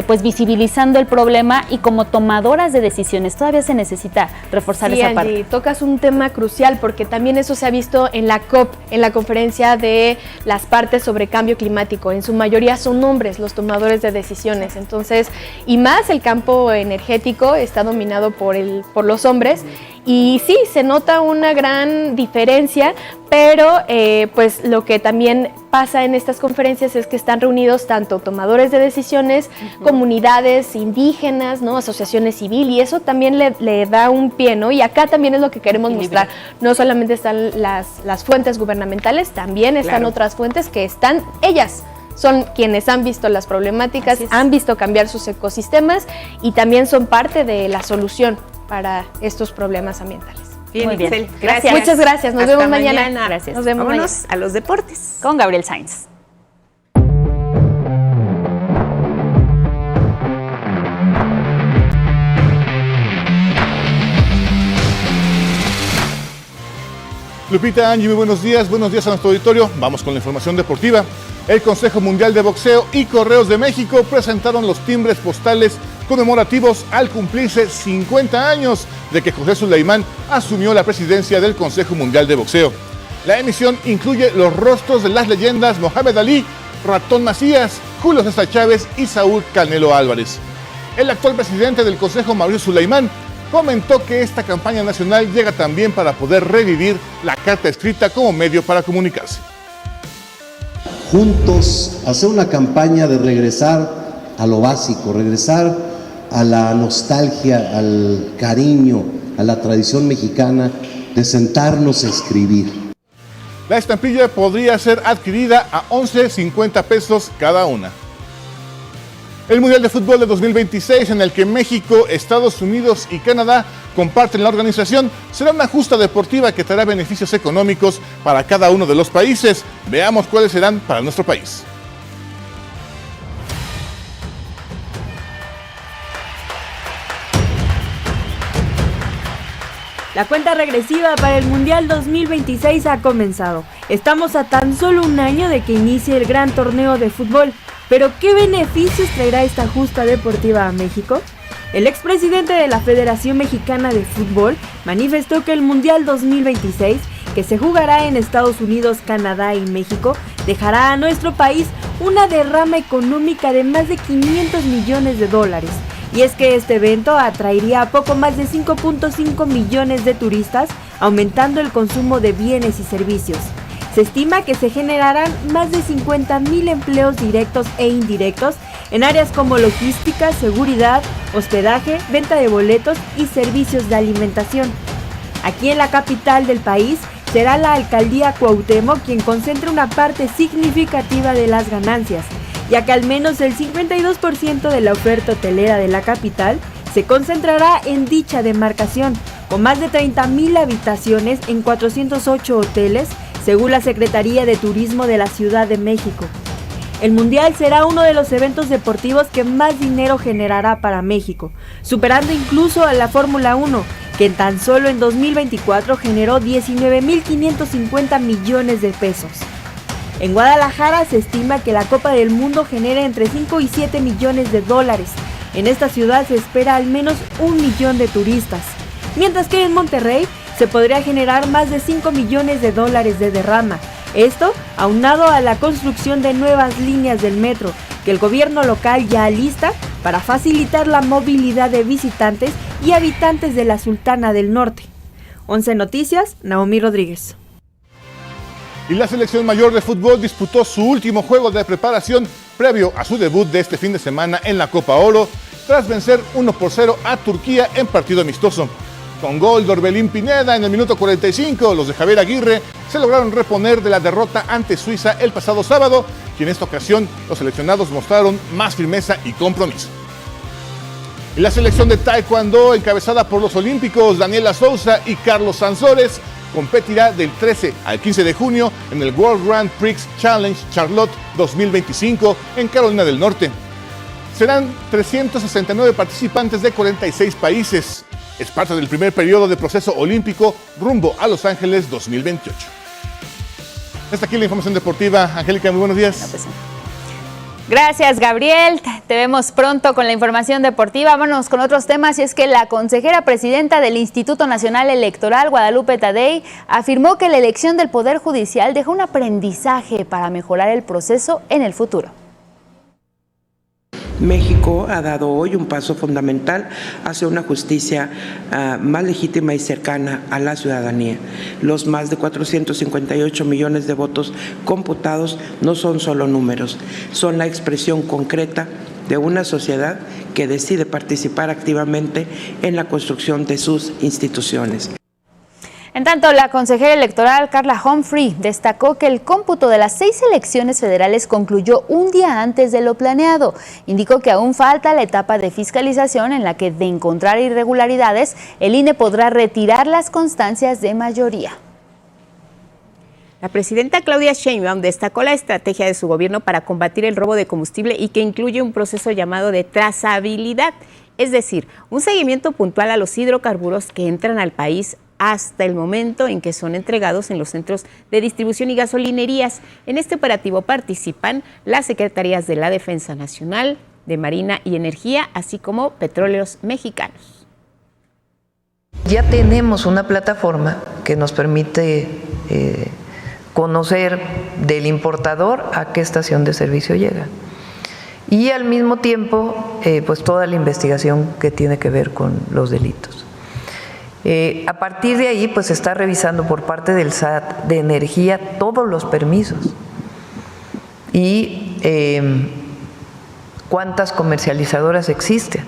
pues visibilizando el problema, y como tomadoras de decisiones todavía se necesita reforzar esa parte. Angie, tocas un tema crucial, porque también eso se ha visto en la COP, en la conferencia de las partes sobre cambio climático. En su mayoría son hombres los tomadores de decisiones, entonces, y más el campo energético está dominado por los hombres. Y sí, se nota una gran diferencia, pero pues lo que también pasa en estas conferencias es que están reunidos tanto tomadores de decisiones, comunidades indígenas, ¿no? Asociaciones civiles, y eso también le da un pie, ¿no? Y acá también es lo que queremos mostrar. No solamente están las fuentes gubernamentales, también están otras fuentes que están, ellas son quienes han visto las problemáticas, han visto cambiar sus ecosistemas, y también son parte de la solución para estos problemas ambientales. Bien, muy bien. Itzel, gracias. Muchas gracias. Nos vemos mañana. Gracias. Nos vemos Vámonos mañana a los deportes con Gabriel Sainz. Lupita, Angie, muy buenos días a nuestro auditorio. Vamos con la información deportiva. El Consejo Mundial de Boxeo y Correos de México presentaron los timbres postales conmemorativos al cumplirse 50 años de que José Sulaimán asumió la presidencia del Consejo Mundial de Boxeo. La emisión incluye los rostros de las leyendas Mohamed Ali, Ratón Macías, Julio César Chávez y Saúl Canelo Álvarez. El actual presidente del Consejo, Mauricio Sulaimán, comentó que esta campaña nacional llega también para poder revivir la carta escrita como medio para comunicarse. Juntos hacer una campaña de regresar a lo básico, regresar a la nostalgia, al cariño, a la tradición mexicana de sentarnos a escribir. La estampilla podría ser adquirida a 11.50 pesos cada una. El Mundial de Fútbol de 2026, en el que México, Estados Unidos y Canadá comparten la organización, será una justa deportiva que traerá beneficios económicos para cada uno de los países. Veamos cuáles serán para nuestro país. La cuenta regresiva para el Mundial 2026 ha comenzado. Estamos a tan solo un año de que inicie el gran torneo de fútbol. Pero ¿qué beneficios traerá esta justa deportiva a México? El expresidente de la Federación Mexicana de Fútbol manifestó que el Mundial 2026, que se jugará en Estados Unidos, Canadá y México, dejará a nuestro país una derrama económica de más de 500 millones de dólares. Y es que este evento atraería a poco más de 5.5 millones de turistas, aumentando el consumo de bienes y servicios. Se estima que se generarán más de 50,000 empleos directos e indirectos en áreas como logística, seguridad, hospedaje, venta de boletos y servicios de alimentación. Aquí en la capital del país será la alcaldía Cuauhtémoc quien concentre una parte significativa de las ganancias, ya que al menos el 52% de la oferta hotelera de la capital se concentrará en dicha demarcación, con más de 30,000 habitaciones en 408 hoteles, según la Secretaría de Turismo de la Ciudad de México. El Mundial será uno de los eventos deportivos que más dinero generará para México, superando incluso a la Fórmula 1, que tan solo en 2024 generó 19,550 millones de pesos. En Guadalajara se estima que la Copa del Mundo genera entre 5 y 7 millones de dólares. En esta ciudad se espera al menos 1 millón de turistas, mientras que en Monterrey se podría generar más de 5 millones de dólares de derrama. Esto aunado a la construcción de nuevas líneas del metro, que el gobierno local ya alista para facilitar la movilidad de visitantes y habitantes de la Sultana del Norte. 11 Noticias, Naomi Rodríguez. Y la selección mayor de fútbol disputó su último juego de preparación previo a su debut de este fin de semana en la Copa Oro, tras vencer 1-0 a Turquía en partido amistoso. Con gol de Orbelín Pineda en el minuto 45, los de Javier Aguirre se lograron reponer de la derrota ante Suiza el pasado sábado, y en esta ocasión los seleccionados mostraron más firmeza y compromiso. Y la selección de Taekwondo, encabezada por los olímpicos Daniela Souza y Carlos Sansores, competirá del 13 al 15 de junio en el World Grand Prix Challenge Charlotte 2025 en Carolina del Norte. Serán 369 participantes de 46 países. Es parte del primer periodo de proceso olímpico rumbo a Los Ángeles 2028. Hasta aquí la información deportiva. Angélica, muy buenos días. Gracias, Gabriel. Te vemos pronto con la información deportiva. Vámonos con otros temas, y es que la consejera presidenta del Instituto Nacional Electoral, Guadalupe Tadei, afirmó que la elección del Poder Judicial deja un aprendizaje para mejorar el proceso en el futuro. México ha dado hoy un paso fundamental hacia una justicia más legítima y cercana a la ciudadanía. Los más de 458 millones de votos computados no son solo números, son la expresión concreta de una sociedad que decide participar activamente en la construcción de sus instituciones. En tanto, la consejera electoral Carla Humphrey destacó que el cómputo de las 6 elecciones federales concluyó un día antes de lo planeado. Indicó que aún falta la etapa de fiscalización en la que, de encontrar irregularidades, el INE podrá retirar las constancias de mayoría. La presidenta Claudia Sheinbaum destacó la estrategia de su gobierno para combatir el robo de combustible y que incluye un proceso llamado de trazabilidad, es decir, un seguimiento puntual a los hidrocarburos que entran al país hasta el momento en que son entregados en los centros de distribución y gasolinerías. En este operativo participan las Secretarías de la Defensa Nacional, de Marina y Energía, así como Petróleos Mexicanos. Ya tenemos una plataforma que nos permite conocer del importador a qué estación de servicio llega. Y al mismo tiempo, pues toda la investigación que tiene que ver con los delitos. A partir de ahí, pues se está revisando por parte del SAT de Energía todos los permisos y cuántas comercializadoras existen.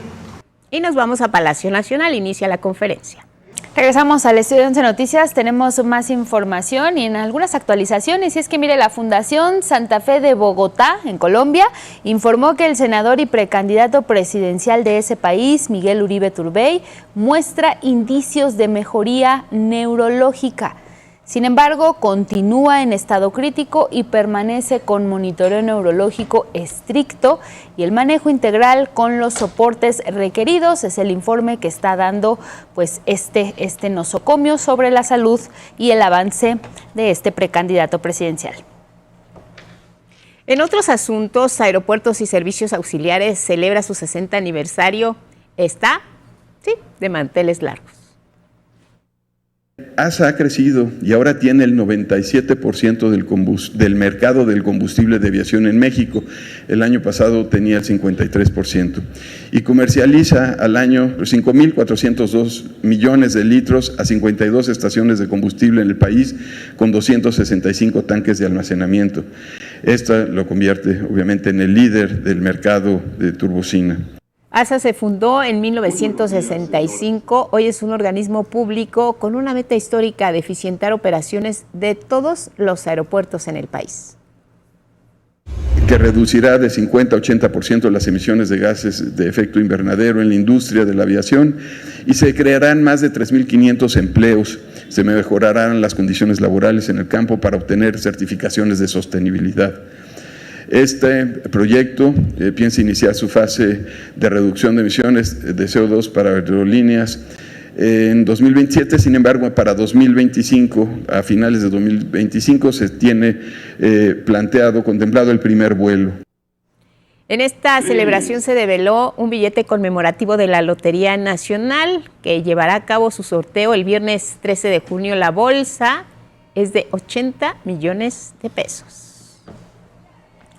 Y nos vamos a Palacio Nacional, inicia la conferencia. Regresamos al estudio de 11 Noticias, tenemos más información y en algunas actualizaciones. Y es que mire, la Fundación Santa Fe de Bogotá, en Colombia, informó que el senador y precandidato presidencial de ese país, Miguel Uribe Turbay, muestra indicios de mejoría neurológica. Sin embargo, continúa en estado crítico y permanece con monitoreo neurológico estricto y el manejo integral con los soportes requeridos. Es el informe que está dando pues este nosocomio sobre la salud y el avance de este precandidato presidencial. En otros asuntos, Aeropuertos y Servicios Auxiliares celebra su 60 aniversario. Está, sí, de manteles largos. ASA ha crecido y ahora tiene el 97% del mercado del combustible de aviación en México. El año pasado tenía el 53%. Y comercializa al año 5.402 millones de litros a 52 estaciones de combustible en el país, con 265 tanques de almacenamiento. Esta lo convierte, obviamente, en el líder del mercado de turbocina. ASA se fundó en 1965, hoy es un organismo público con una meta histórica de eficientar operaciones de todos los aeropuertos en el país. Que reducirá de 50 a 80% las emisiones de gases de efecto invernadero en la industria de la aviación y se crearán más de 3.500 empleos. Se mejorarán las condiciones laborales en el campo para obtener certificaciones de sostenibilidad. Este proyecto piensa iniciar su fase de reducción de emisiones de CO2 para aerolíneas en 2027, sin embargo, para 2025, a finales de 2025, se tiene contemplado el primer vuelo. En esta celebración se develó un billete conmemorativo de la Lotería Nacional que llevará a cabo su sorteo el viernes 13 de junio. La bolsa es de 80 millones de pesos.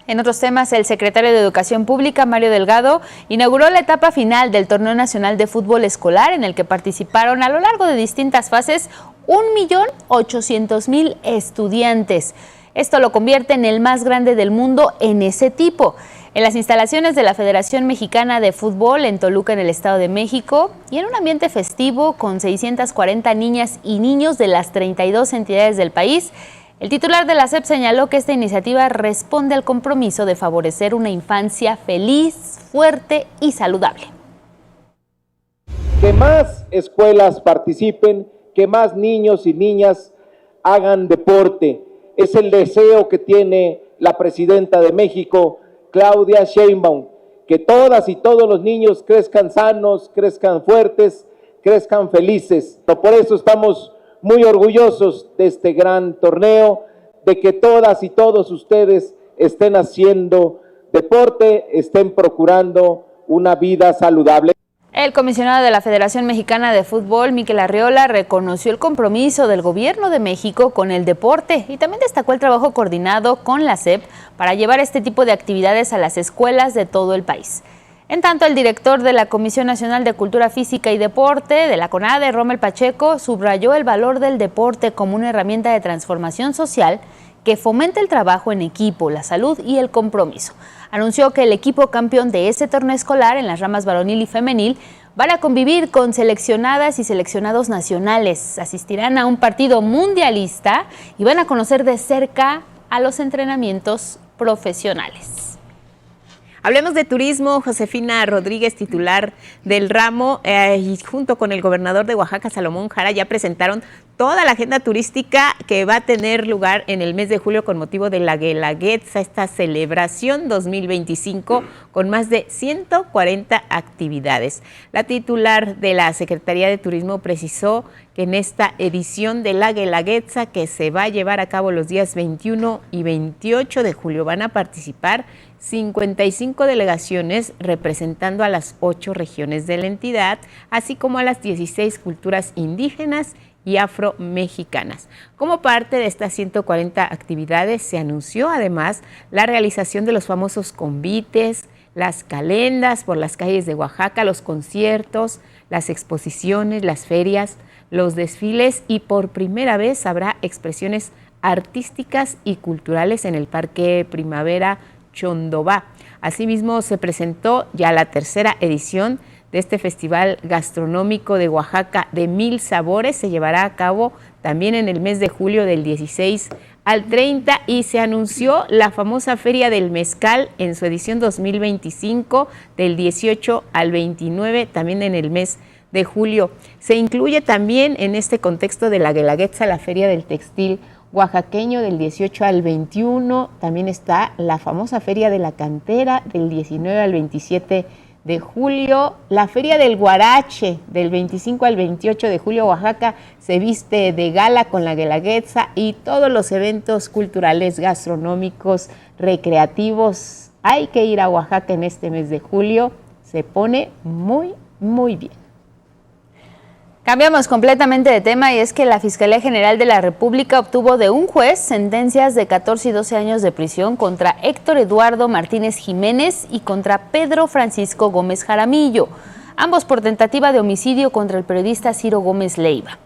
En otros temas, el secretario de Educación Pública, Mario Delgado, inauguró la etapa final del Torneo Nacional de Fútbol Escolar, en el que participaron a lo largo de distintas fases 1.800.000 estudiantes. Esto lo convierte en el más grande del mundo en ese tipo. En las instalaciones de la Federación Mexicana de Fútbol en Toluca, en el Estado de México, y en un ambiente festivo con 640 niñas y niños de las 32 entidades del país, el titular de la SEP señaló que esta iniciativa responde al compromiso de favorecer una infancia feliz, fuerte y saludable. Que más escuelas participen, que más niños y niñas hagan deporte. Es el deseo que tiene la presidenta de México, Claudia Sheinbaum, que todas y todos los niños crezcan sanos, crezcan fuertes, crezcan felices. Por eso estamos muy orgullosos de este gran torneo, de que todas y todos ustedes estén haciendo deporte, estén procurando una vida saludable. El comisionado de la Federación Mexicana de Fútbol, Miquel Arriola, reconoció el compromiso del Gobierno de México con el deporte y también destacó el trabajo coordinado con la SEP para llevar este tipo de actividades a las escuelas de todo el país. En tanto, el director de la Comisión Nacional de Cultura Física y Deporte de la CONADE, Rommel Pacheco, subrayó el valor del deporte como una herramienta de transformación social que fomenta el trabajo en equipo, la salud y el compromiso. Anunció que el equipo campeón de ese torneo escolar en las ramas varonil y femenil van a convivir con seleccionadas y seleccionados nacionales, asistirán a un partido mundialista y van a conocer de cerca a los entrenamientos profesionales. Hablemos de turismo. Josefina Rodríguez, titular del ramo, y junto con el gobernador de Oaxaca, Salomón Jara, ya presentaron toda la agenda turística que va a tener lugar en el mes de julio con motivo de la Guelaguetza, esta celebración 2025 con más de 140 actividades. La titular de la Secretaría de Turismo precisó que en esta edición de la Guelaguetza, que se va a llevar a cabo los días 21 y 28 de julio, van a participar 55 delegaciones representando a las 8 regiones de la entidad, así como a las 16 culturas indígenas y afromexicanas. Como parte de estas 140 actividades, se anunció además la realización de los famosos convites, las calendas por las calles de Oaxaca, los conciertos, las exposiciones, las ferias, los desfiles y por primera vez habrá expresiones artísticas y culturales en el Parque Primavera Chondobá. Asimismo, se presentó ya la tercera edición de este Festival Gastronómico de Oaxaca de 1000 sabores. Se llevará a cabo también en el mes de julio del 16 al 30 y se anunció la famosa Feria del Mezcal en su edición 2025 del 18 al 29, también en el mes de julio. Se incluye también en este contexto de la Guelaguetza la Feria del Textil Oaxaqueño del 18 al 21. También está la famosa Feria de la Cantera del 19 al 27 de julio. La Feria del Guarache del 25 al 28 de julio. Oaxaca se viste de gala con la Guelaguetza y todos los eventos culturales, gastronómicos, recreativos. Hay que ir a Oaxaca en este mes de julio. Se pone muy, muy bien. Cambiamos completamente de tema y es que la Fiscalía General de la República obtuvo de un juez sentencias de 14 y 12 años de prisión contra Héctor Eduardo Martínez Jiménez y contra Pedro Francisco Gómez Jaramillo, ambos por tentativa de homicidio contra el periodista Ciro Gómez Leiva.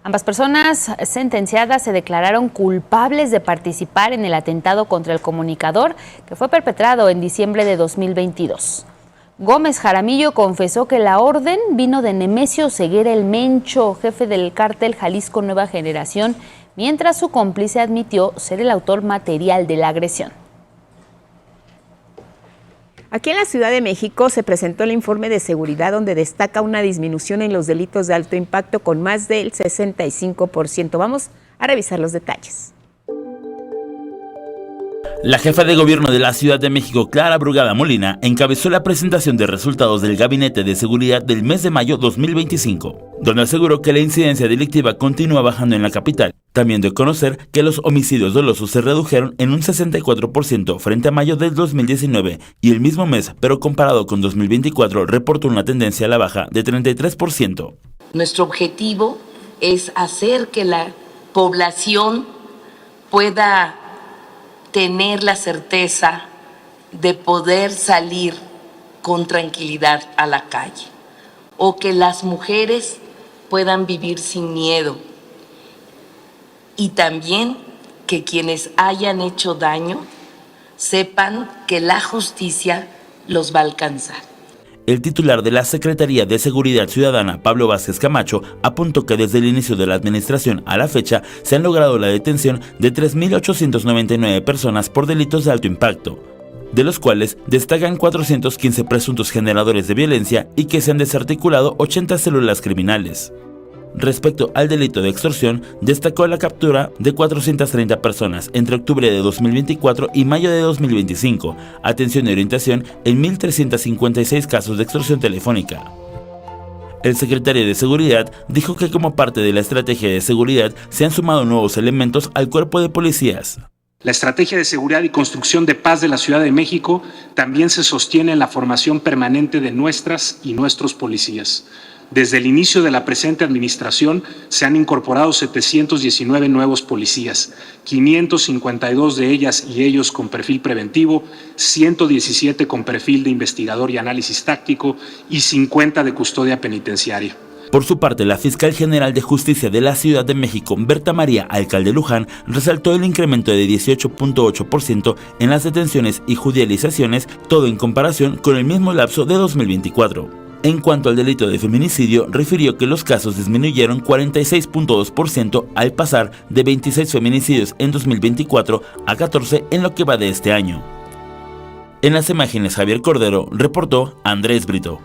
Ambas personas sentenciadas se declararon culpables de participar en el atentado contra el comunicador que fue perpetrado en diciembre de 2022. Gómez Jaramillo confesó que la orden vino de Nemesio Ceguera el Mencho, jefe del cártel Jalisco Nueva Generación, mientras su cómplice admitió ser el autor material de la agresión. Aquí en la Ciudad de México se presentó el informe de seguridad donde destaca una disminución en los delitos de alto impacto con más del 65%. Vamos a revisar los detalles. La jefa de gobierno de la Ciudad de México, Clara Brugada Molina, encabezó la presentación de resultados del Gabinete de Seguridad del mes de mayo 2025, donde aseguró que la incidencia delictiva continúa bajando en la capital. También dio a conocer que los homicidios dolosos se redujeron en un 64% frente a mayo del 2019 y el mismo mes, pero comparado con 2024, reportó una tendencia a la baja de 33%. Nuestro objetivo es hacer que la población pueda tener la certeza de poder salir con tranquilidad a la calle, o que las mujeres puedan vivir sin miedo, y también que quienes hayan hecho daño sepan que la justicia los va a alcanzar. El titular de la Secretaría de Seguridad Ciudadana, Pablo Vázquez Camacho, apuntó que desde el inicio de la administración a la fecha se han logrado la detención de 3.899 personas por delitos de alto impacto, de los cuales destacan 415 presuntos generadores de violencia y que se han desarticulado 80 células criminales. Respecto al delito de extorsión, destacó la captura de 430 personas entre octubre de 2024 y mayo de 2025, atención y orientación en 1.356 casos de extorsión telefónica. El secretario de Seguridad dijo que como parte de la estrategia de seguridad se han sumado nuevos elementos al cuerpo de policías. La estrategia de seguridad y construcción de paz de la Ciudad de México también se sostiene en la formación permanente de nuestras y nuestros policías. Desde el inicio de la presente administración se han incorporado 719 nuevos policías, 552 de ellas y ellos con perfil preventivo, 117 con perfil de investigador y análisis táctico y 50 de custodia penitenciaria. Por su parte, la fiscal general de Justicia de la Ciudad de México, Berta María Alcalde Luján, resaltó el incremento de 18.8% en las detenciones y judicializaciones, todo en comparación con el mismo lapso de 2024. En cuanto al delito de feminicidio, refirió que los casos disminuyeron 46.2% al pasar de 26 feminicidios en 2024 a 14 en lo que va de este año. En las imágenes, Javier Cordero, reportó Andrés Brito.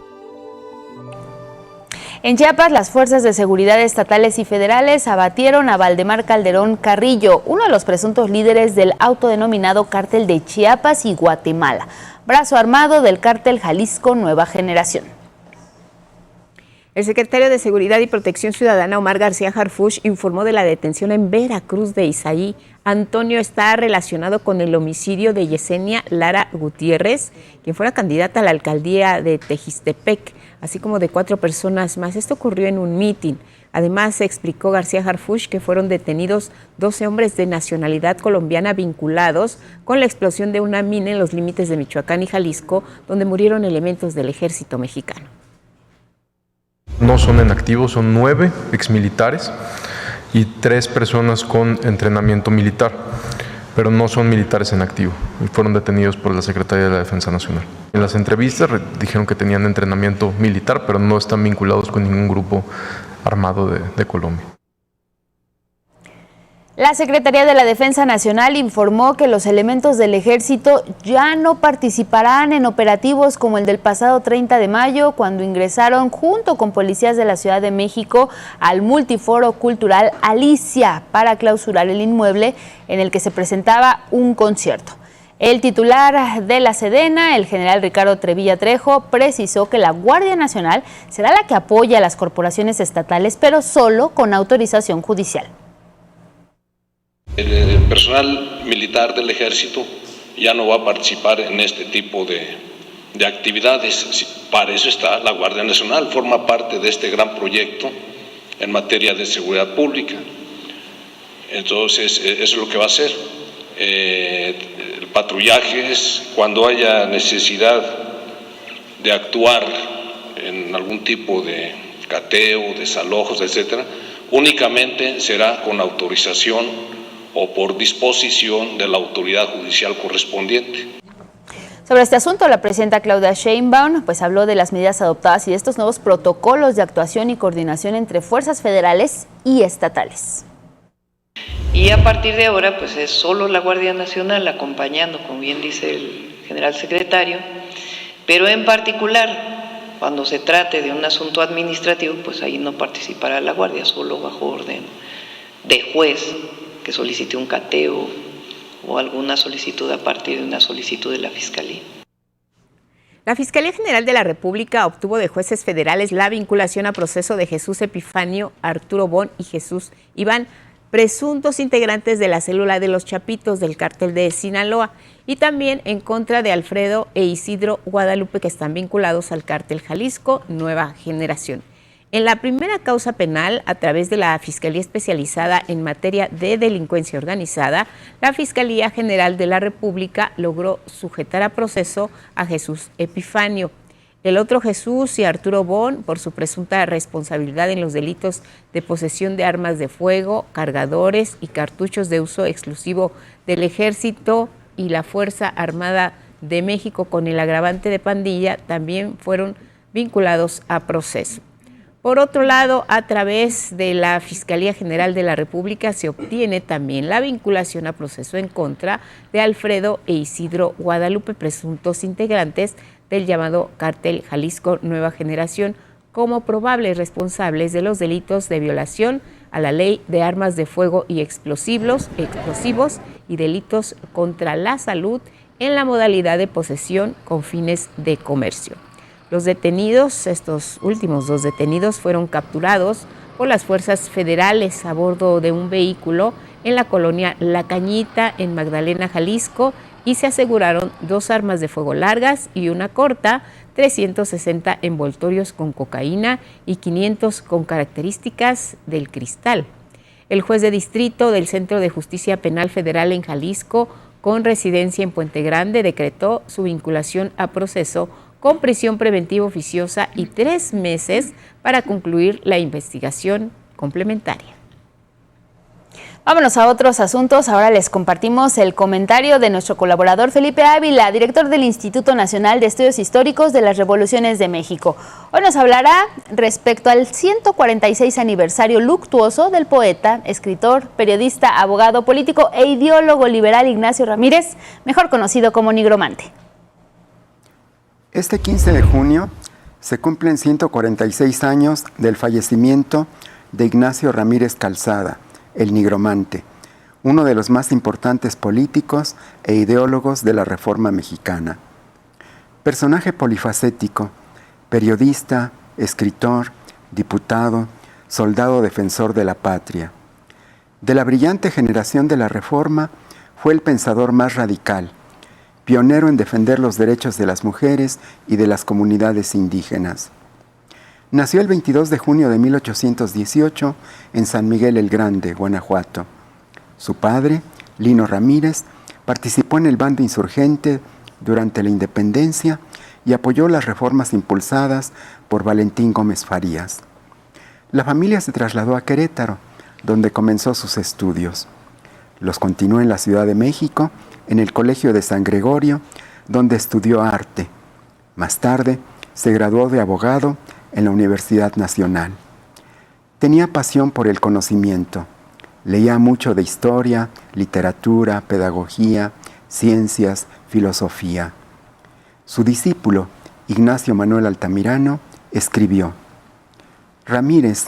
En Chiapas, las fuerzas de seguridad estatales y federales abatieron a Valdemar Calderón Carrillo, uno de los presuntos líderes del autodenominado Cártel de Chiapas y Guatemala, brazo armado del Cártel Jalisco Nueva Generación. El secretario de Seguridad y Protección Ciudadana, Omar García Harfuch, informó de la detención en Veracruz de Isaí Antonio. Está relacionado con el homicidio de Yesenia Lara Gutiérrez, quien fuera candidata a la alcaldía de Tejistepec, así como de 4 personas más. Esto ocurrió en un mitin. Además, explicó García Harfuch que fueron detenidos 12 hombres de nacionalidad colombiana vinculados con la explosión de una mina en los límites de Michoacán y Jalisco, donde murieron elementos del ejército mexicano. No son en activo, son 9 exmilitares y 3 personas con entrenamiento militar, pero no son militares en activo y fueron detenidos por la Secretaría de la Defensa Nacional. En las entrevistas dijeron que tenían entrenamiento militar, pero no están vinculados con ningún grupo armado de Colombia. La Secretaría de la Defensa Nacional informó que los elementos del Ejército ya no participarán en operativos como el del pasado 30 de mayo, cuando ingresaron junto con policías de la Ciudad de México al Multiforo Cultural Alicia para clausurar el inmueble en el que se presentaba un concierto. El titular de la Sedena, el general Ricardo Trevilla Trejo, precisó que la Guardia Nacional será la que apoya a las corporaciones estatales, pero solo con autorización judicial. El personal militar del Ejército ya no va a participar en este tipo de actividades. Para eso está la Guardia Nacional, forma parte de este gran proyecto en materia de seguridad pública. Entonces, eso es lo que va a hacer. Patrullajes, cuando haya necesidad de actuar en algún tipo de cateo, desalojos, etcétera, únicamente será con autorización o por disposición de la autoridad judicial correspondiente. Sobre este asunto, la presidenta Claudia Sheinbaum habló de las medidas adoptadas y de estos nuevos protocolos de actuación y coordinación entre fuerzas federales y estatales. Y a partir de ahora, es solo la Guardia Nacional acompañando, como bien dice el general secretario, pero en particular, cuando se trate de un asunto administrativo, ahí no participará la Guardia, solo bajo orden de juez que solicite un cateo o alguna solicitud a partir de una solicitud de la Fiscalía. La Fiscalía General de la República obtuvo de jueces federales la vinculación a proceso de Jesús Epifanio, Arturo Bon y Jesús Iván, presuntos integrantes de la célula de los Chapitos del cártel de Sinaloa, y también en contra de Alfredo e Isidro Guadalupe, que están vinculados al cártel Jalisco Nueva Generación. En la primera causa penal, a través de la Fiscalía Especializada en Materia de Delincuencia Organizada, la Fiscalía General de la República logró sujetar a proceso a Jesús Epifanio. El otro Jesús y Arturo Bon, por su presunta responsabilidad en los delitos de posesión de armas de fuego, cargadores y cartuchos de uso exclusivo del Ejército y la Fuerza Armada de México con el agravante de pandilla, también fueron vinculados a proceso. Por otro lado, a través de la Fiscalía General de la República se obtiene también la vinculación a proceso en contra de Alfredo e Isidro Guadalupe, presuntos integrantes del llamado Cártel Jalisco Nueva Generación, como probables responsables de los delitos de violación a la ley de armas de fuego y explosivos y delitos contra la salud en la modalidad de posesión con fines de comercio. Los detenidos, estos últimos dos detenidos, fueron capturados por las fuerzas federales a bordo de un vehículo en la colonia La Cañita, en Magdalena, Jalisco, y se aseguraron 2 armas de fuego largas y una corta, 360 envoltorios con cocaína y 500 con características del cristal. El juez de distrito del Centro de Justicia Penal Federal en Jalisco, con residencia en Puente Grande, decretó su vinculación a proceso con prisión preventiva oficiosa y 3 meses para concluir la investigación complementaria. Vámonos a otros asuntos. Ahora les compartimos el comentario de nuestro colaborador Felipe Ávila, director del Instituto Nacional de Estudios Históricos de las Revoluciones de México. Hoy nos hablará respecto al 146 aniversario luctuoso del poeta, escritor, periodista, abogado, político e ideólogo liberal Ignacio Ramírez, mejor conocido como Nigromante. Este 15 de junio se cumplen 146 años del fallecimiento de Ignacio Ramírez Calzada, el Nigromante, uno de los más importantes políticos e ideólogos de la Reforma Mexicana. Personaje polifacético, periodista, escritor, diputado, soldado defensor de la patria. De la brillante generación de la Reforma, fue el pensador más radical, pionero en defender los derechos de las mujeres y de las comunidades indígenas. Nació el 22 de junio de 1818 en San Miguel el Grande, Guanajuato. Su padre, Lino Ramírez, participó en el bando insurgente durante la independencia y apoyó las reformas impulsadas por Valentín Gómez Farías. La familia se trasladó a Querétaro, donde comenzó sus estudios. Los continuó en la Ciudad de México, en el Colegio de San Gregorio, donde estudió arte. Más tarde, se graduó de abogado en la Universidad Nacional. Tenía pasión por el conocimiento. Leía mucho de historia, literatura, pedagogía, ciencias, filosofía. Su discípulo, Ignacio Manuel Altamirano, escribió: Ramírez,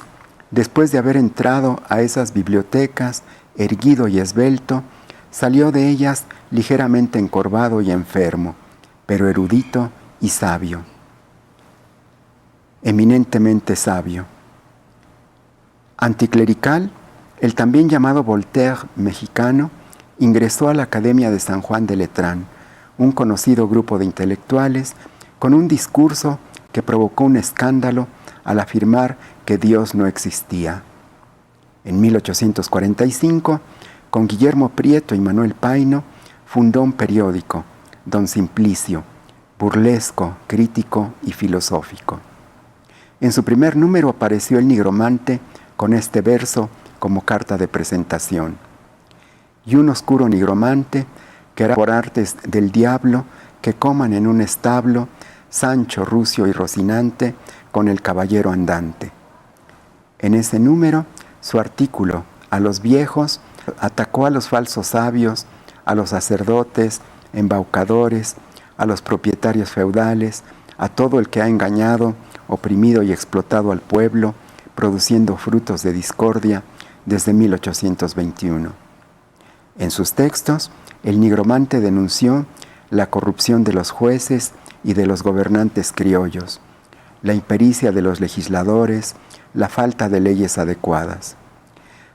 después de haber entrado a esas bibliotecas, erguido y esbelto, salió de ellas ligeramente encorvado y enfermo, pero erudito y sabio. Eminentemente sabio. Anticlerical, el también llamado Voltaire mexicano ingresó a la Academia de San Juan de Letrán, un conocido grupo de intelectuales, con un discurso que provocó un escándalo al afirmar que Dios no existía. En 1845, con Guillermo Prieto y Manuel Paino, fundó un periódico, Don Simplicio, burlesco, crítico y filosófico. En su primer número apareció el nigromante con este verso como carta de presentación: y un oscuro nigromante que hará por artes del diablo que coman en un establo Sancho, Rucio y Rocinante con el caballero andante. En ese número, su artículo a los viejos atacó a los falsos sabios, a los sacerdotes, embaucadores, a los propietarios feudales, a todo el que ha engañado, oprimido y explotado al pueblo, produciendo frutos de discordia desde 1821. En sus textos, el nigromante denunció la corrupción de los jueces y de los gobernantes criollos, la impericia de los legisladores, la falta de leyes adecuadas.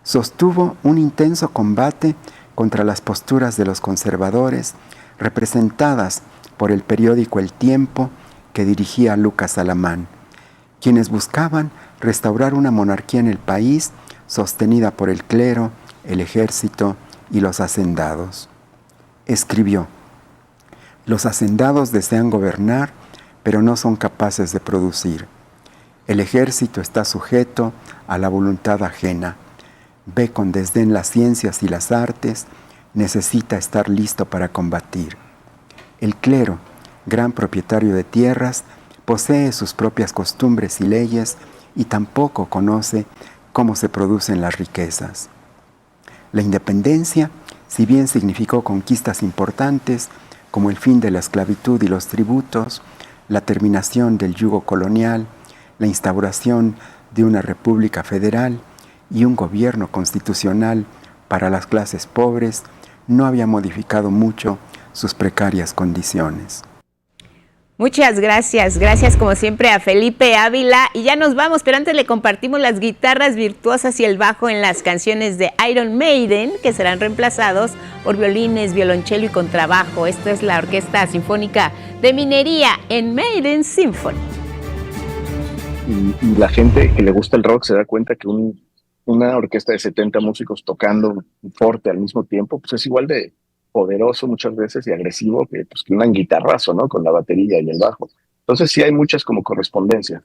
Sostuvo un intenso combate contra las posturas de los conservadores, representadas por el periódico El Tiempo que dirigía Lucas Alamán, quienes buscaban restaurar una monarquía en el país sostenida por el clero, el ejército y los hacendados. Escribió: los hacendados desean gobernar, pero no son capaces de producir. El ejército está sujeto a la voluntad ajena. Ve con desdén las ciencias y las artes, necesita estar listo para combatir. El clero, gran propietario de tierras, posee sus propias costumbres y leyes y tampoco conoce cómo se producen las riquezas. La independencia, si bien significó conquistas importantes, como el fin de la esclavitud y los tributos, la terminación del yugo colonial, la instauración de una república federal y un gobierno constitucional para las clases pobres, no había modificado mucho sus precarias condiciones. Muchas gracias, gracias como siempre a Felipe Ávila, y ya nos vamos, pero antes le compartimos las guitarras virtuosas y el bajo en las canciones de Iron Maiden, que serán reemplazados por violines, violonchelo y contrabajo. Esto es la Orquesta Sinfónica de Minería en Maiden Symphony. Y la gente que le gusta el rock se da cuenta que una orquesta de 70 músicos tocando fuerte al mismo tiempo, pues es igual de poderoso muchas veces y agresivo que un guitarrazo, ¿no? Con la batería y el bajo. Entonces sí hay muchas como correspondencia.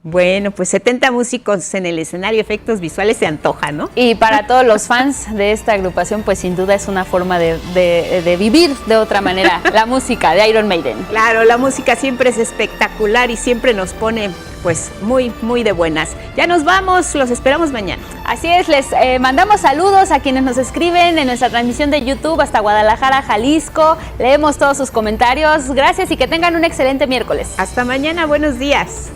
Bueno, pues 70 músicos en el escenario, efectos visuales, se antoja, ¿no? Y para todos los fans de esta agrupación, pues sin duda es una forma de vivir de otra manera la música de Iron Maiden. Claro, la música siempre es espectacular y siempre nos pone pues muy, muy de buenas. Ya nos vamos, los esperamos mañana. Así es, les mandamos saludos a quienes nos escriben en nuestra transmisión de YouTube hasta Guadalajara, Jalisco. Leemos todos sus comentarios. Gracias y que tengan un excelente miércoles. Hasta mañana, buenos días.